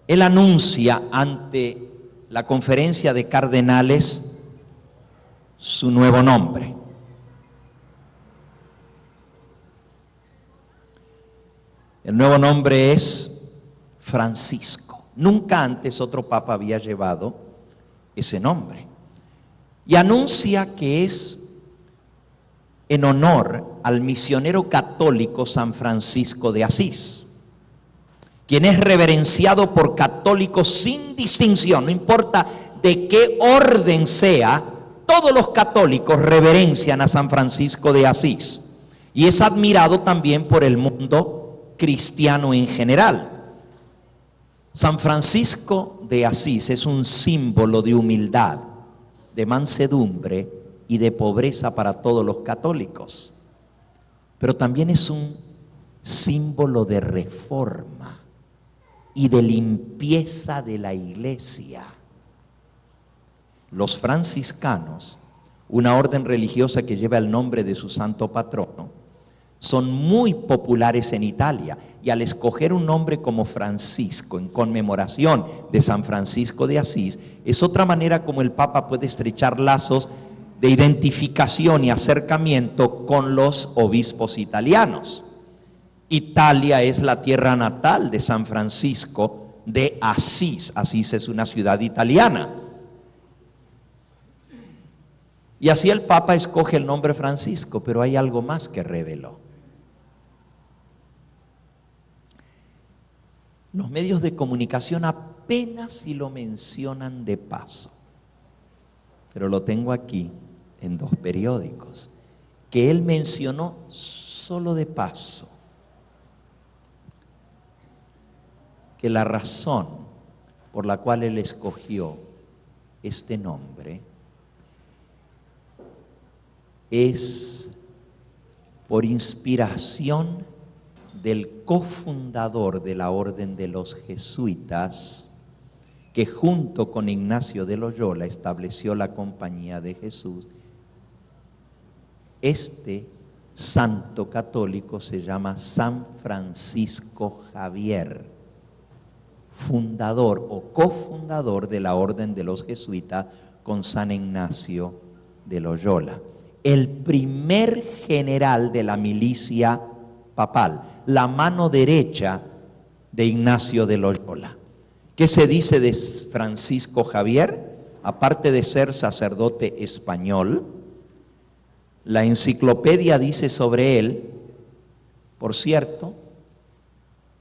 Speaker 1: Él anuncia ante la conferencia de cardenales su nuevo nombre. El nuevo nombre es Francisco. Nunca antes otro papa había llevado ese nombre. Y anuncia que es en honor al misionero católico San Francisco de Asís, quien es reverenciado por católicos sin distinción, no importa de qué orden sea, todos los católicos reverencian a San Francisco de Asís. Y es admirado también por el mundo cristiano en general. San Francisco de Asís es un símbolo de humildad, de mansedumbre y de pobreza para todos los católicos. Pero también es un símbolo de reforma y de limpieza de la iglesia. Los franciscanos, una orden religiosa que lleva el nombre de su santo patrono, son muy populares en Italia, y al escoger un nombre como Francisco en conmemoración de San Francisco de Asís, es otra manera como el Papa puede estrechar lazos de identificación y acercamiento con los obispos italianos. Italia es la tierra natal de San Francisco de Asís. Asís es una ciudad italiana. Y así el Papa escoge el nombre Francisco, pero hay algo más que reveló. Los medios de comunicación apenas si lo mencionan de paso, pero lo tengo aquí en 2 periódicos, que él mencionó solo de paso, que la razón por la cual él escogió este nombre es por inspiración del cofundador de la Orden de los Jesuitas, que junto con Ignacio de Loyola estableció la Compañía de Jesús. Este santo católico se llama San Francisco Javier, fundador o cofundador de la Orden de los Jesuitas con San Ignacio de Loyola, el primer general de la milicia papal, la mano derecha de Ignacio de Loyola. ¿Qué se dice de Francisco Javier? Aparte de ser sacerdote español, la enciclopedia dice sobre él, por cierto,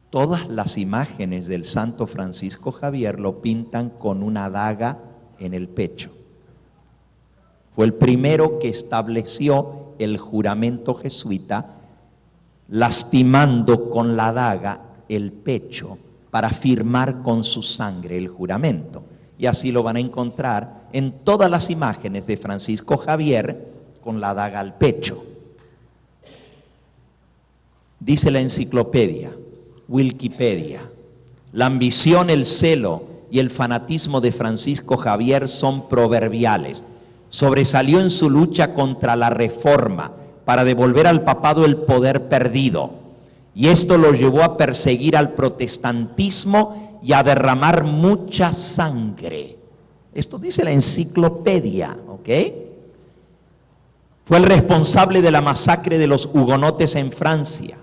Speaker 1: todas las imágenes del santo Francisco Javier lo pintan con una daga en el pecho. Fue el primero que estableció el juramento jesuita, lastimando con la daga el pecho para firmar con su sangre el juramento. Y así lo van a encontrar en todas las imágenes de Francisco Javier con la daga al pecho. Dice la enciclopedia, Wikipedia, la ambición, el celo y el fanatismo de Francisco Javier son proverbiales. Sobresalió en su lucha contra la reforma para devolver al papado el poder perdido, y esto lo llevó a perseguir al protestantismo y a derramar mucha sangre. Esto dice la enciclopedia, ¿ok? Fue el responsable de la masacre de los hugonotes en Francia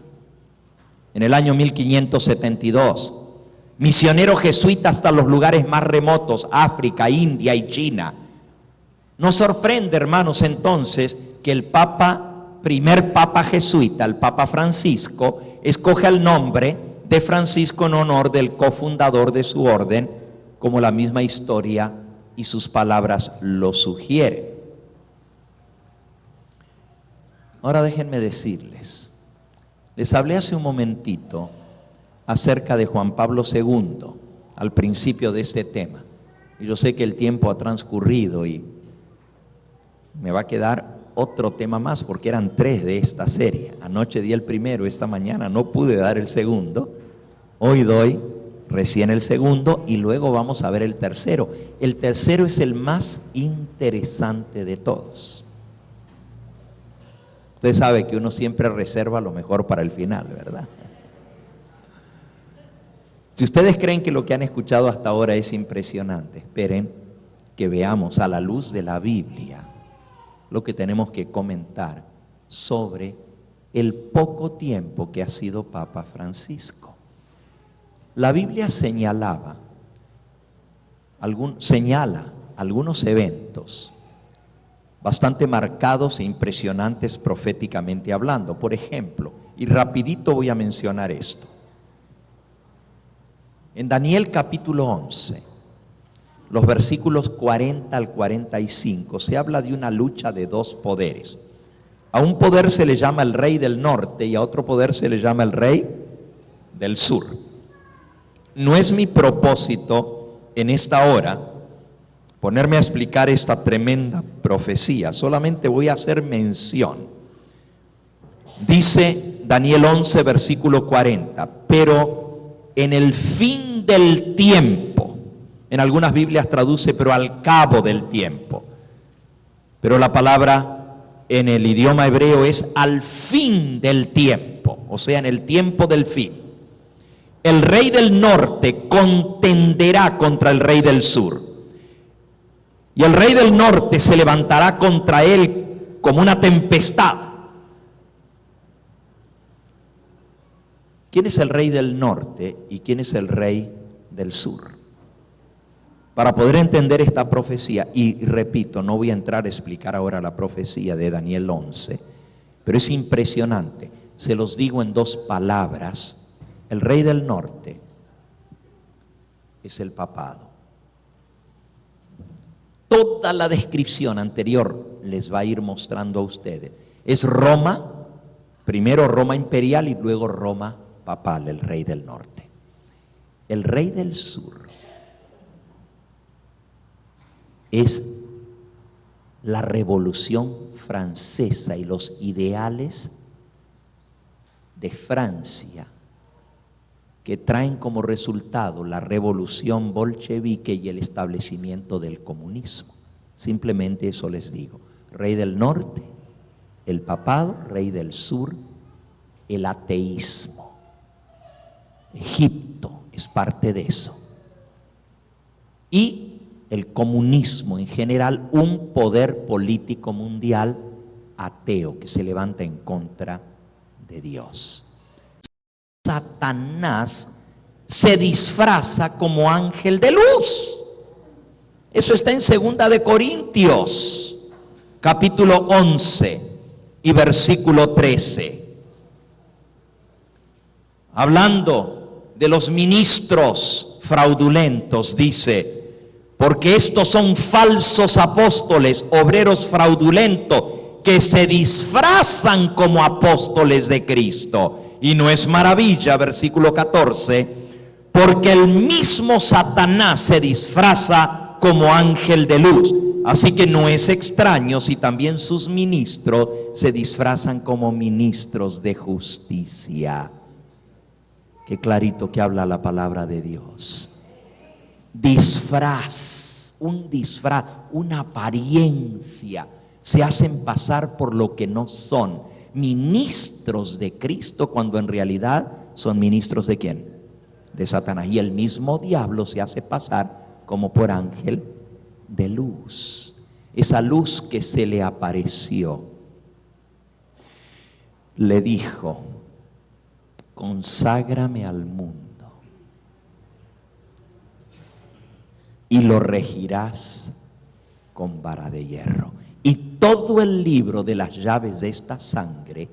Speaker 1: en el año 1572. Misionero jesuita hasta los lugares más remotos, África, India y China. No sorprende, hermanos, entonces, que el primer papa jesuita, el Papa Francisco, escoge el nombre de Francisco en honor del cofundador de su orden, como la misma historia y sus palabras lo sugieren. Ahora déjenme decirles, les hablé hace un momentito acerca de Juan Pablo II, al principio de este tema, y yo sé que el tiempo ha transcurrido y me va a quedar otro tema más, porque eran 3 de esta serie. Anoche di el primero, esta mañana no pude dar el segundo, hoy doy recién el segundo y luego vamos a ver el tercero. El tercero es el más interesante de todos. Usted sabe que uno siempre reserva lo mejor para el final, ¿verdad? Si ustedes creen que lo que han escuchado hasta ahora es impresionante, esperen que veamos a la luz de la Biblia lo que tenemos que comentar sobre el poco tiempo que ha sido Papa Francisco. La Biblia señala algunos eventos bastante marcados e impresionantes proféticamente hablando. Por ejemplo, y rapidito voy a mencionar esto. En Daniel capítulo 11, los versículos 40 al 45, se habla de una lucha de 2 poderes. A un poder se le llama el rey del norte y a otro poder se le llama el rey del sur. No es mi propósito en esta hora ponerme a explicar esta tremenda profecía, solamente voy a hacer mención. Dice Daniel 11, versículo 40, pero en el fin del tiempo, en algunas Biblias traduce, pero al cabo del tiempo. Pero la palabra en el idioma hebreo es al fin del tiempo, o sea, en el tiempo del fin. El rey del norte contenderá contra el rey del sur. Y el rey del norte se levantará contra él como una tempestad. ¿Quién es el rey del norte y quién es el rey del sur? Para poder entender esta profecía, y repito, no voy a entrar a explicar ahora la profecía de Daniel 11, pero es impresionante. Se los digo en 2 palabras. El rey del norte es el papado. Toda la descripción anterior les va a ir mostrando a ustedes. Es Roma, primero Roma imperial y luego Roma papal, el rey del norte. El rey del sur es la Revolución Francesa y los ideales de Francia que traen como resultado la revolución bolchevique y el establecimiento del comunismo. Simplemente eso les digo. Rey del norte, el papado; rey del sur, el ateísmo. Egipto es parte de eso. Y el comunismo en general, un poder político mundial ateo que se levanta en contra de Dios. Satanás se disfraza como ángel de luz. Eso está en 2 de Corintios, capítulo 11 y versículo 13. Hablando de los ministros fraudulentos, dice: porque estos son falsos apóstoles, obreros fraudulentos, que se disfrazan como apóstoles de Cristo. Y no es maravilla, versículo 14, porque el mismo Satanás se disfraza como ángel de luz. Así que no es extraño si también sus ministros se disfrazan como ministros de justicia. Qué clarito que habla la palabra de Dios. Disfraz, un disfraz, una apariencia. Se hacen pasar por lo que no son. Ministros de Cristo, cuando en realidad son ministros ¿de quién? De Satanás. Y el mismo diablo se hace pasar como por ángel de luz. Esa luz que se le apareció le dijo: conságrame al mundo y lo regirás con vara de hierro. Y todo el libro de las llaves de esta sangre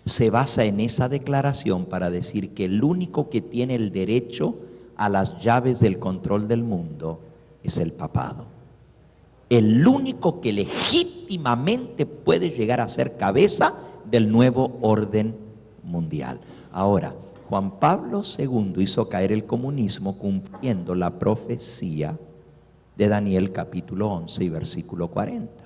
Speaker 1: se basa en esa declaración para decir que el único que tiene el derecho a las llaves del control del mundo es el papado. El único que legítimamente puede llegar a ser cabeza del nuevo orden mundial. Ahora, Juan Pablo II hizo caer el comunismo cumpliendo la profecía de Daniel capítulo 11 y versículo 40.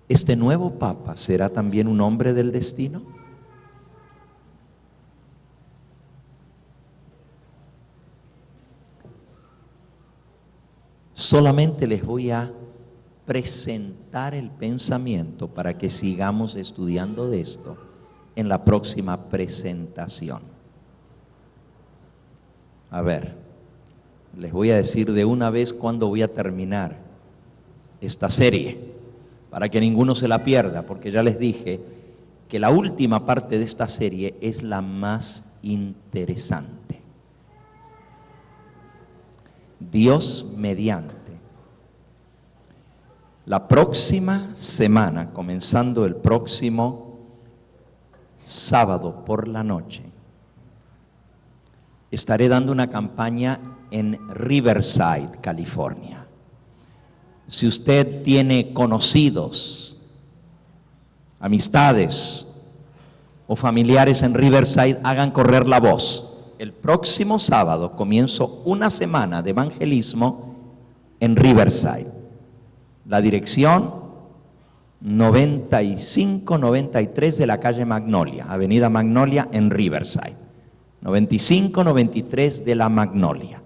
Speaker 1: ¿Este nuevo papa será también un hombre del destino? Solamente les voy a presentar el pensamiento para que sigamos estudiando de esto en la próxima presentación. A ver, les voy a decir de una vez cuándo voy a terminar esta serie, para que ninguno se la pierda, porque ya les dije que la última parte de esta serie es la más interesante. Dios mediante, la próxima semana, comenzando el próximo sábado por la noche, estaré dando una campaña en Riverside, California. Si usted tiene conocidos, amistades o familiares en Riverside, hagan correr la voz. El próximo sábado comienzo una semana de evangelismo en Riverside. La dirección 95-93 de la calle Magnolia, avenida Magnolia en Riverside. 95-93 de la Magnolia.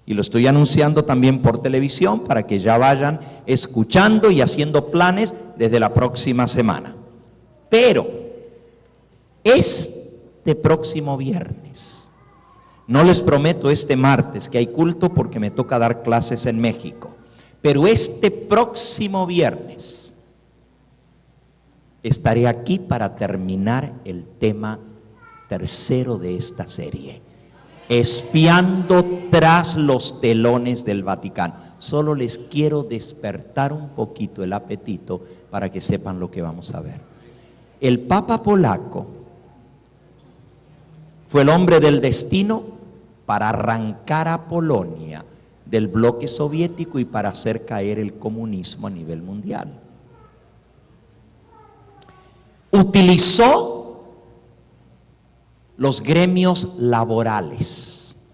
Speaker 1: Y lo estoy anunciando también por televisión para que ya vayan escuchando y haciendo planes desde la próxima semana. Pero este próximo viernes, no les prometo este martes que hay culto porque me toca dar clases en México, pero este próximo viernes estaré aquí para terminar el tema tercero de esta serie. Espiando tras los telones del Vaticano. Solo les quiero despertar un poquito el apetito para que sepan lo que vamos a ver. El Papa polaco fue el hombre del destino para arrancar a Polonia del bloque soviético y para hacer caer el comunismo a nivel mundial. Utilizó los gremios laborales.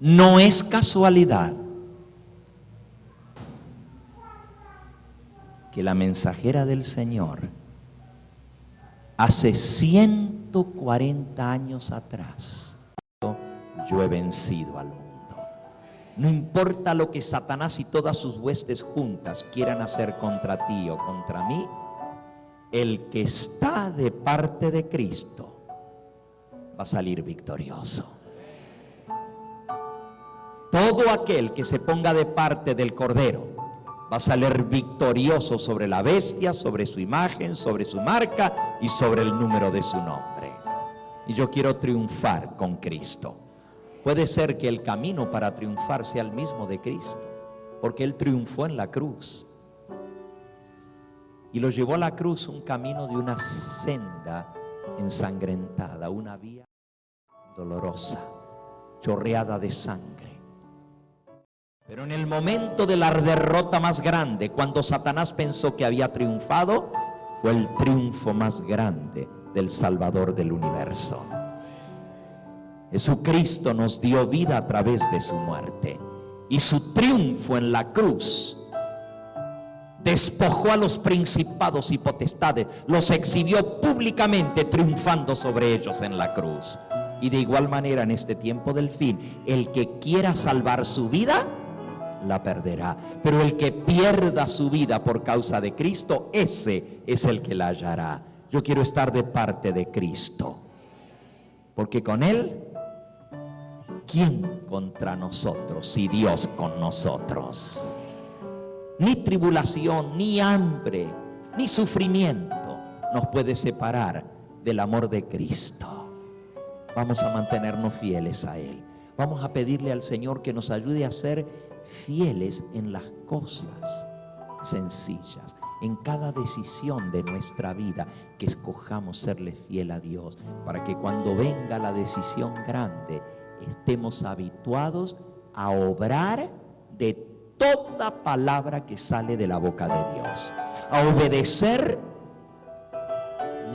Speaker 1: No es casualidad que la mensajera del Señor hace 140 años atrás, yo he vencido al mundo. No importa lo que Satanás y todas sus huestes juntas quieran hacer contra ti o contra mí, el que está de parte de Cristo va a salir victorioso. Todo aquel que se ponga de parte del Cordero va a salir victorioso sobre la bestia, sobre su imagen, sobre su marca y sobre el número de su nombre. Y yo quiero triunfar con Cristo. Puede ser que el camino para triunfar sea el mismo de Cristo, porque Él triunfó en la cruz. Y lo llevó a la cruz un camino de una senda ensangrentada, una vía dolorosa, chorreada de sangre. Pero en el momento de la derrota más grande, cuando Satanás pensó que había triunfado, fue el triunfo más grande del Salvador del universo. Jesucristo nos dio vida a través de su muerte, y su triunfo en la cruz despojó a los principados y potestades, los exhibió públicamente triunfando sobre ellos en la cruz. Y de igual manera en este tiempo del fin, el que quiera salvar su vida la perderá, pero el que pierda su vida por causa de Cristo, ese es el que la hallará. Yo quiero estar de parte de Cristo, porque con Él, ¿quién contra nosotros si Dios con nosotros? Ni tribulación, ni hambre, ni sufrimiento nos puede separar del amor de Cristo. Vamos a mantenernos fieles a Él. Vamos a pedirle al Señor que nos ayude a ser fieles en las cosas sencillas, en cada decisión de nuestra vida, que escojamos serle fiel a Dios, para que cuando venga la decisión grande, estemos habituados a obrar de toda palabra que sale de la boca de Dios, a obedecer,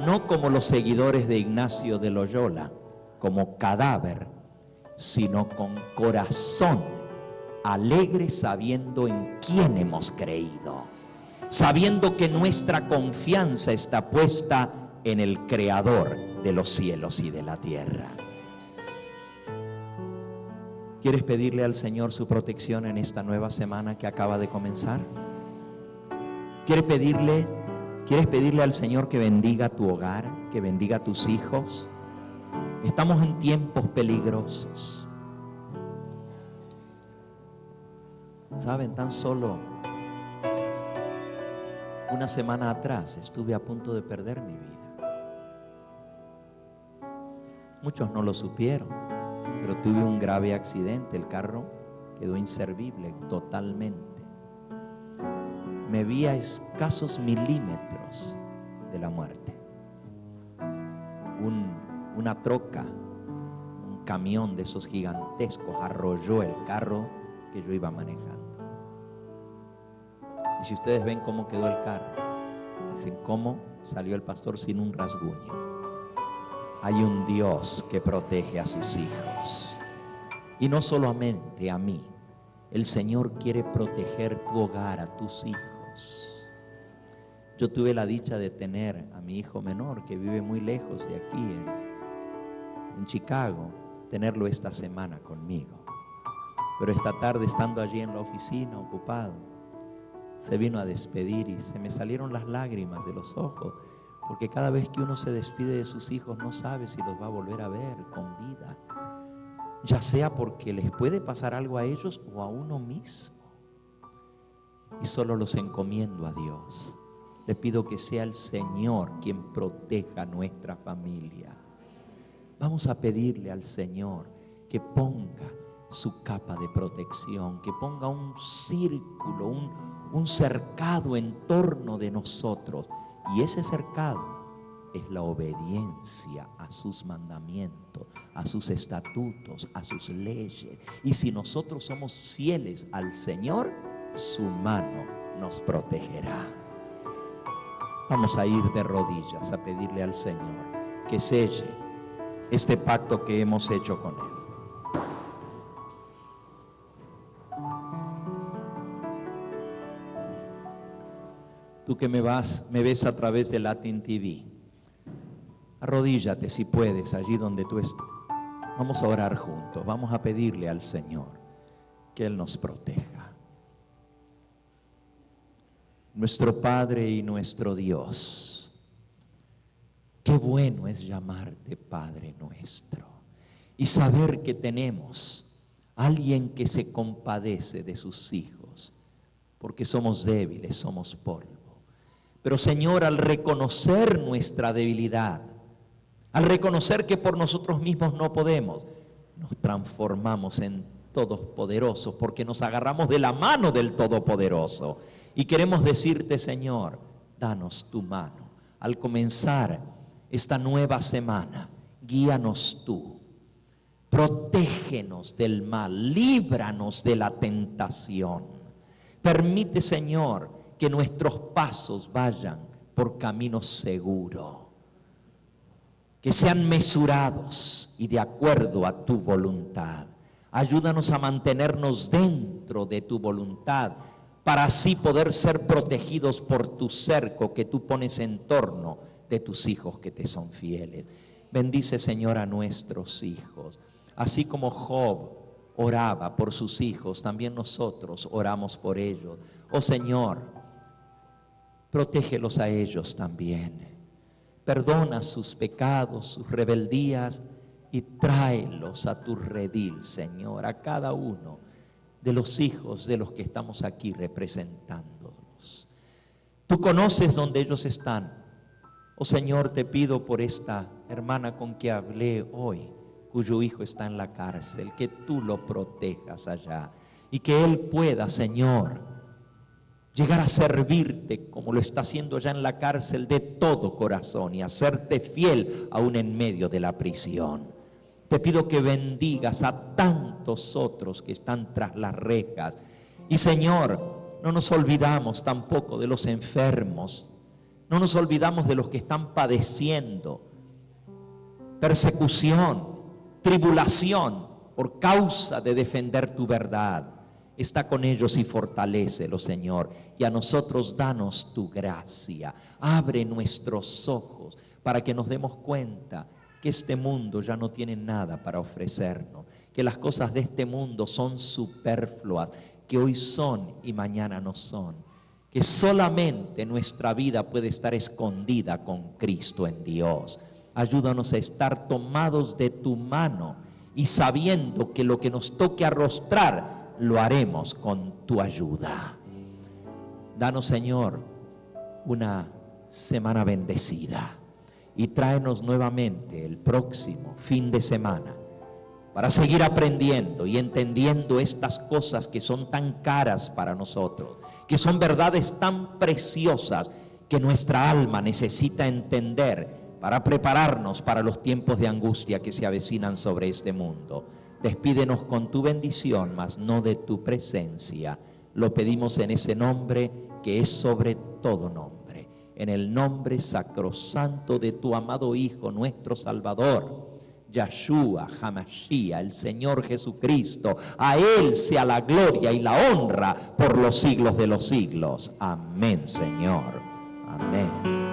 Speaker 1: no como los seguidores de Ignacio de Loyola, como cadáver, sino con corazón alegre, sabiendo en quién hemos creído, sabiendo que nuestra confianza está puesta en el Creador de los cielos y de la tierra. ¿Quieres pedirle al Señor su protección en esta nueva semana que acaba de comenzar? ¿Quieres pedirle al Señor que bendiga tu hogar, que bendiga a tus hijos? Estamos en tiempos peligrosos. ¿Saben? Tan solo una semana atrás estuve a punto de perder mi vida. Muchos no lo supieron, pero tuve un grave accidente. El carro quedó inservible totalmente. Me vi a escasos milímetros de la muerte. Una troca, un camión de esos gigantescos arrolló el carro que yo iba manejando. Y si ustedes ven cómo quedó el carro, dicen cómo salió el pastor sin un rasguño. Hay un Dios que protege a sus hijos, y no solamente a mí. El Señor quiere proteger tu hogar, a tus hijos. Yo tuve la dicha de tener a mi hijo menor, que vive muy lejos de aquí, en Chicago, tenerlo esta semana conmigo. Pero esta tarde, estando allí en la oficina ocupado, se vino a despedir y se me salieron las lágrimas de los ojos, porque cada vez que uno se despide de sus hijos no sabe si los va a volver a ver con vida, ya sea porque les puede pasar algo a ellos o a uno mismo. Y solo los encomiendo a Dios. Le pido que sea el Señor quien proteja nuestra familia. Vamos a pedirle al Señor que ponga su capa de protección, que ponga un círculo, un cercado en torno de nosotros. Y ese cercado es la obediencia a sus mandamientos, a sus estatutos, a sus leyes. Y si nosotros somos fieles al Señor, su mano nos protegerá. Vamos a ir de rodillas a pedirle al Señor que selle este pacto que hemos hecho con Él. Tú que me ves a través de Latin TV, arrodíllate si puedes allí donde tú estás. Vamos a orar juntos, vamos a pedirle al Señor que Él nos proteja. Nuestro Padre y nuestro Dios, qué bueno es llamarte Padre nuestro y saber que tenemos alguien que se compadece de sus hijos, porque somos débiles, somos polvo. Pero Señor, al reconocer nuestra debilidad, al reconocer que por nosotros mismos no podemos, nos transformamos en todopoderosos, porque nos agarramos de la mano del Todopoderoso. Y queremos decirte, Señor, danos tu mano. Al comenzar esta nueva semana, guíanos tú. Protégenos del mal, líbranos de la tentación. Permite, Señor, que nuestros pasos vayan por camino seguro, que sean mesurados y de acuerdo a tu voluntad. Ayúdanos a mantenernos dentro de tu voluntad, para así poder ser protegidos por tu cerco que tú pones en torno de tus hijos que te son fieles. Bendice, Señor, a nuestros hijos. Así como Job oraba por sus hijos, también nosotros oramos por ellos. Oh Señor, protégelos a ellos también. Perdona sus pecados, sus rebeldías y tráelos a tu redil, Señor, a cada uno de los hijos de los que estamos aquí representándolos. Tú conoces dónde ellos están. Oh Señor, te pido por esta hermana con que hablé hoy, cuyo hijo está en la cárcel, que tú lo protejas allá y que él pueda, Señor, llegar a servirte como lo está haciendo ya en la cárcel de todo corazón y hacerte fiel aún en medio de la prisión. Te pido que bendigas a tantos otros que están tras las rejas. Y Señor, no nos olvidamos tampoco de los enfermos. No nos olvidamos de los que están padeciendo persecución, tribulación por causa de defender tu verdad. Está con ellos y fortalécelos, Señor. Y a nosotros danos tu gracia. Abre nuestros ojos para que nos demos cuenta que este mundo ya no tiene nada para ofrecernos, que las cosas de este mundo son superfluas, que hoy son y mañana no son, que solamente nuestra vida puede estar escondida con Cristo en Dios. Ayúdanos a estar tomados de tu mano y sabiendo que lo que nos toque arrostrar lo haremos con tu ayuda. Danos, Señor, una semana bendecida. Y tráenos nuevamente el próximo fin de semana para seguir aprendiendo y entendiendo estas cosas que son tan caras para nosotros, que son verdades tan preciosas que nuestra alma necesita entender para prepararnos para los tiempos de angustia que se avecinan sobre este mundo. Despídenos con tu bendición, mas no de tu presencia. Lo pedimos en ese nombre que es sobre todo nombre. En el nombre sacrosanto de tu amado Hijo, nuestro Salvador, Yahshua HaMashiach, el Señor Jesucristo. A Él sea la gloria y la honra por los siglos de los siglos. Amén, Señor. Amén.